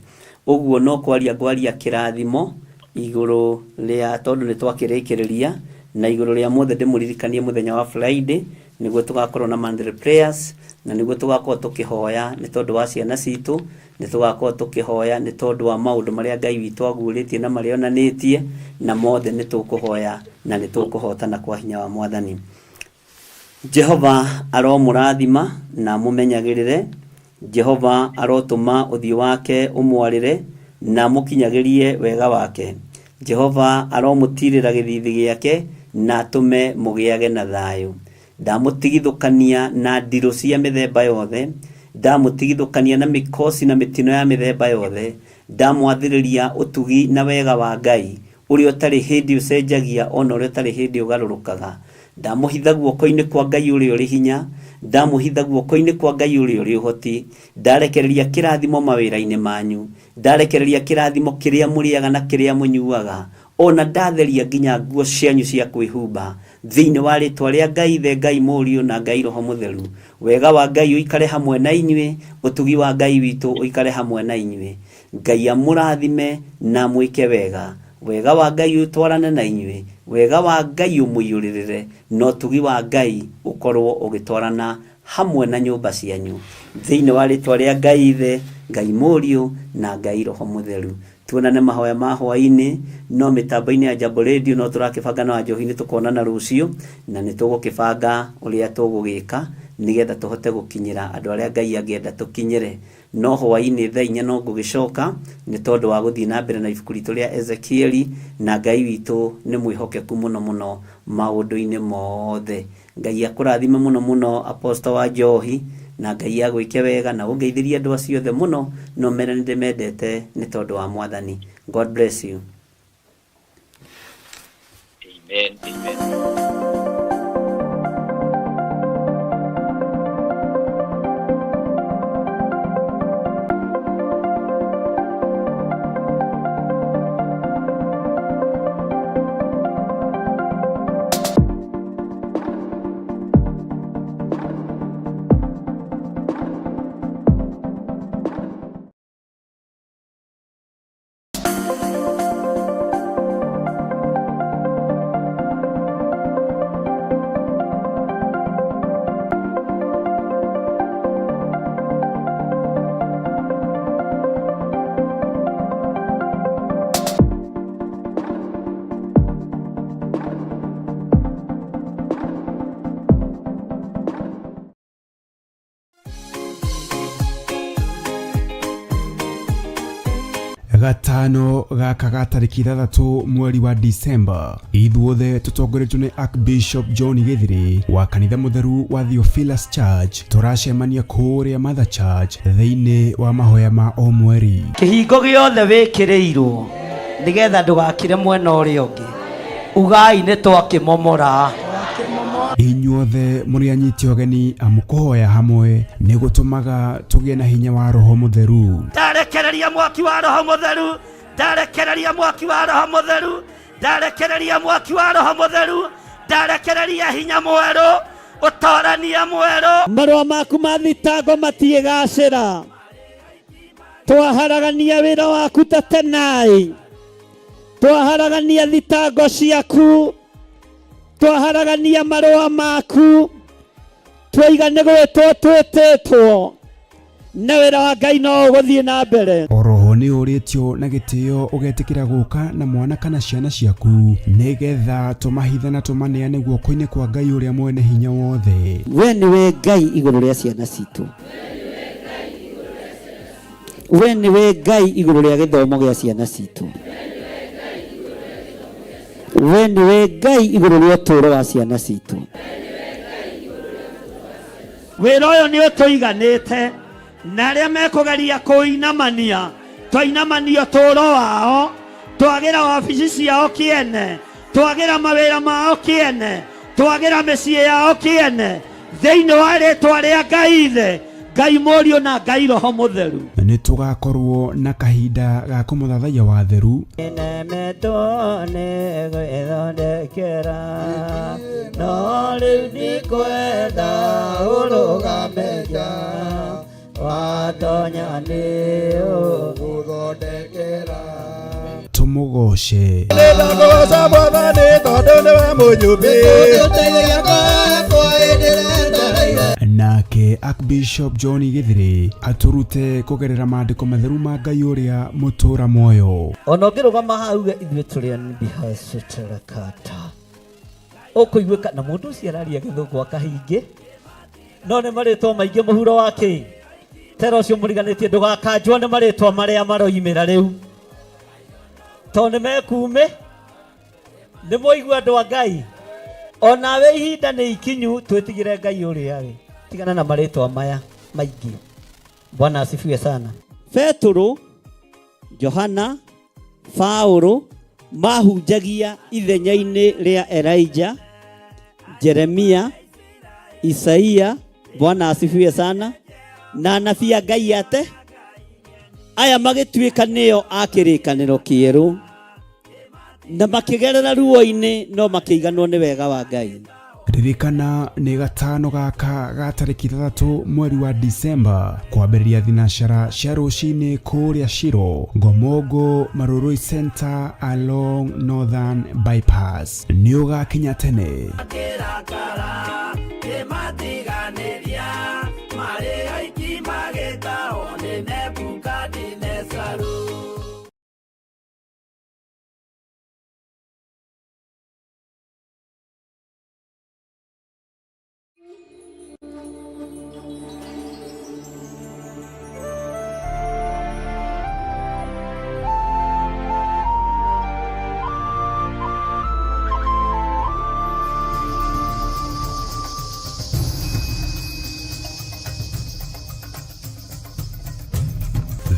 Ũguo no kwaria kĩrathimo igũrũ rĩa, tondũ nĩ twakĩrĩkĩrĩria, na igũrũ rĩa mothe ndĩmũririkanie mũthenya wa Friday nĩguo tugakorwo na Monday prayers, na nĩguo tugakorwo tũkĩhoya nĩ tondũ wa ciana citũ, nĩ tugakorwo tũkĩhoya nĩ tondũ wa maũndũ marĩa Ngai witũ agurĩtie na marĩa onanĩtie, na mothe nĩ tũkũhoya na nĩ tũkũhotana kwa hinya wa Mwathani. Jehova aromũrathima na mũmenyagĩrĩre. Jehova arotuma uthio wake umwarire na mukinyagirie wega wake. Jehova aromutirira githithi giake na tume mugiage na thayo. Ndamutigithukania na ndiro cia mithemba yothe, ndamutigithukania na mikosi na mitino ya mithemba yothe, ndamwathiriria utugi na wega wa Ngai uri utari hindi ucenjagia ona uri utari hindi ugarurukaga. Ndamuhitha guoko-ini kwa Ngai uri uri hinya, ndamuhitha guoko-ini kwa Ngai uri uri uhoti, ndarekereria kirathimo mawira-ini manyu, ndarekereria kirathimo kiria muriaga na kiria munyuaga, ona ndatheria nginya nguo cianyu cia kwihumba thiini wa ritwa ria Ngai the Ngai Mũriũ na Ngai Roho Mũtheru. Wega wa Ngai uikare hamwe na inyue, utugi wa Ngai witu uikare hamwe na inyue. Ngai amurathime na mwike wega. Wega wa Ngai utwarane na inyue, wega wa Ngai umuyuririre, no tugi wa Ngai ukorwo ugitwarana hamwe na nyumba cianyu thiini wa ritwa ria Ngai Ithe, Ngai Mũriũ na Ngai Roho Mũtheru. Tuonane mahoya ma hwaini no mitambo-ini ya Jambo Radio no turakibanga na Njohi-ini tukonana rucio na nitugukibanga uria tugugika nigetha tuhote gukinyira andu aria Ngai angenda tukinyire. No hwaini thaa 4 no ngugicoka ni tondu wa guthii na mbere na ibuku ritu ria Ezekieli, na Ngai witu ni mwihokeku muno muno maundu-ini mothe. Ngai akurathime muno muno Apostle wa Njohi, na Ngai agwike wega na ungeithirie andu acio othe muno no mere ndimendete ni tondu wa Mwathani. God bless you. Amen. Amen. Gatano gaka ga tariki 3 mweri wa Disemba, ithuothe tutongoretio ni Archbishop John Githiri wa kanitha mutheru wa Theophilus Church. Turacemania kuria Mother Church thiini wa mahoya ma o mweri. Kihingo giothe wikirirwo nigetha ndugakire mwena uria ungi, ugai ni twakimomora. Inyuothe muri anyiti ogeni amukuhoya hamwe ni gutumaga tugie na hinya wa Roho Mutheru. Ndarekereria mwaki wa Roho Mutheru, ndarekereria mwaki wa Roho Mutheru, ndarekereria mwaki wa Roho Mutheru, ndarekereria hinya mweru, utorania mweru. Marua maku ma thitango matiigacira, twaharagania wira waku ta tenai, twaharagania thitango ciaku, twaharagania marua maku, twaigane gwitwo twititwo na wira wa Ngai no guthii na mbere. Oroho ni uritio na gitio ugetikira guka na mwana kana ciana ciaku nigetha tumahitha na tumaneane guoko-ini kwa Ngai uria mwene hinya wothe. We niwe Ngai iguru ria ciana citu, we niwe Ngai iguru ria githomo gia ciana citu, we niwe Ngai iguru ria uturo wa ciana citu. Wira uyu ni utuiganite na aria mekugeria kuinamania twainamanio turo wao, twagira wabici ciao kiene, twagira mawira mao kiene, twagira micii yao kiene thiini wa ritwa ria Ngai Ithe, Ngai Mũriũ na Ngai Roho Mũtheru. Ni tugakorwo na kahinda ga kumuthathaiya wa theru nemetone gwithondekera no riu ndikwenda urugameja watonya ni uguthondekera. Tumugoce Nĩndakũgoca Mwathani tondũ nĩwe mũnyũmbi. nake Archbishop John Githiri aturute kugerera maandiko matheru ma Ngai uria mutura moyo. Ona ngirugama hau ithuĩ tũrĩ Bihasuterakata, ũkũiguĩka na mũndũ ũcio araria gĩthũngũ akahingi no nĩ marĩtwa maingĩ mũhuro wake tera ucio muriganitie ndugakanjwo ni maritwa maria maroimira riu tondu mekume ni moigua andu a Ngai onawe ihinda ni ikinyu twetigire Ngai uria ri tigana na maritwa maya maingi. Bwana asifiwe sana. Petro, Johana, Paulo mahunjagia ithenya-ini ria Elijah, Jeremia, Isaia. Bwana asifiwe sana. Na anabii a Ngai ate aya magituika nio akirikaniro kieru na makigerera ruo-ini no makiiganwo ni wega wa Ngai. Ririkana ni gatano gaka ga tariki 3 mweri wa Disemba kwambĩrĩria thinacara cia rũcinĩ kũrĩa Shiro, Ngomongo Marurui Center along Northern Bypass. Nĩ ũgakinya tene.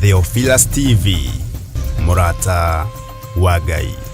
Theophilus TV, Murata wa Ngai.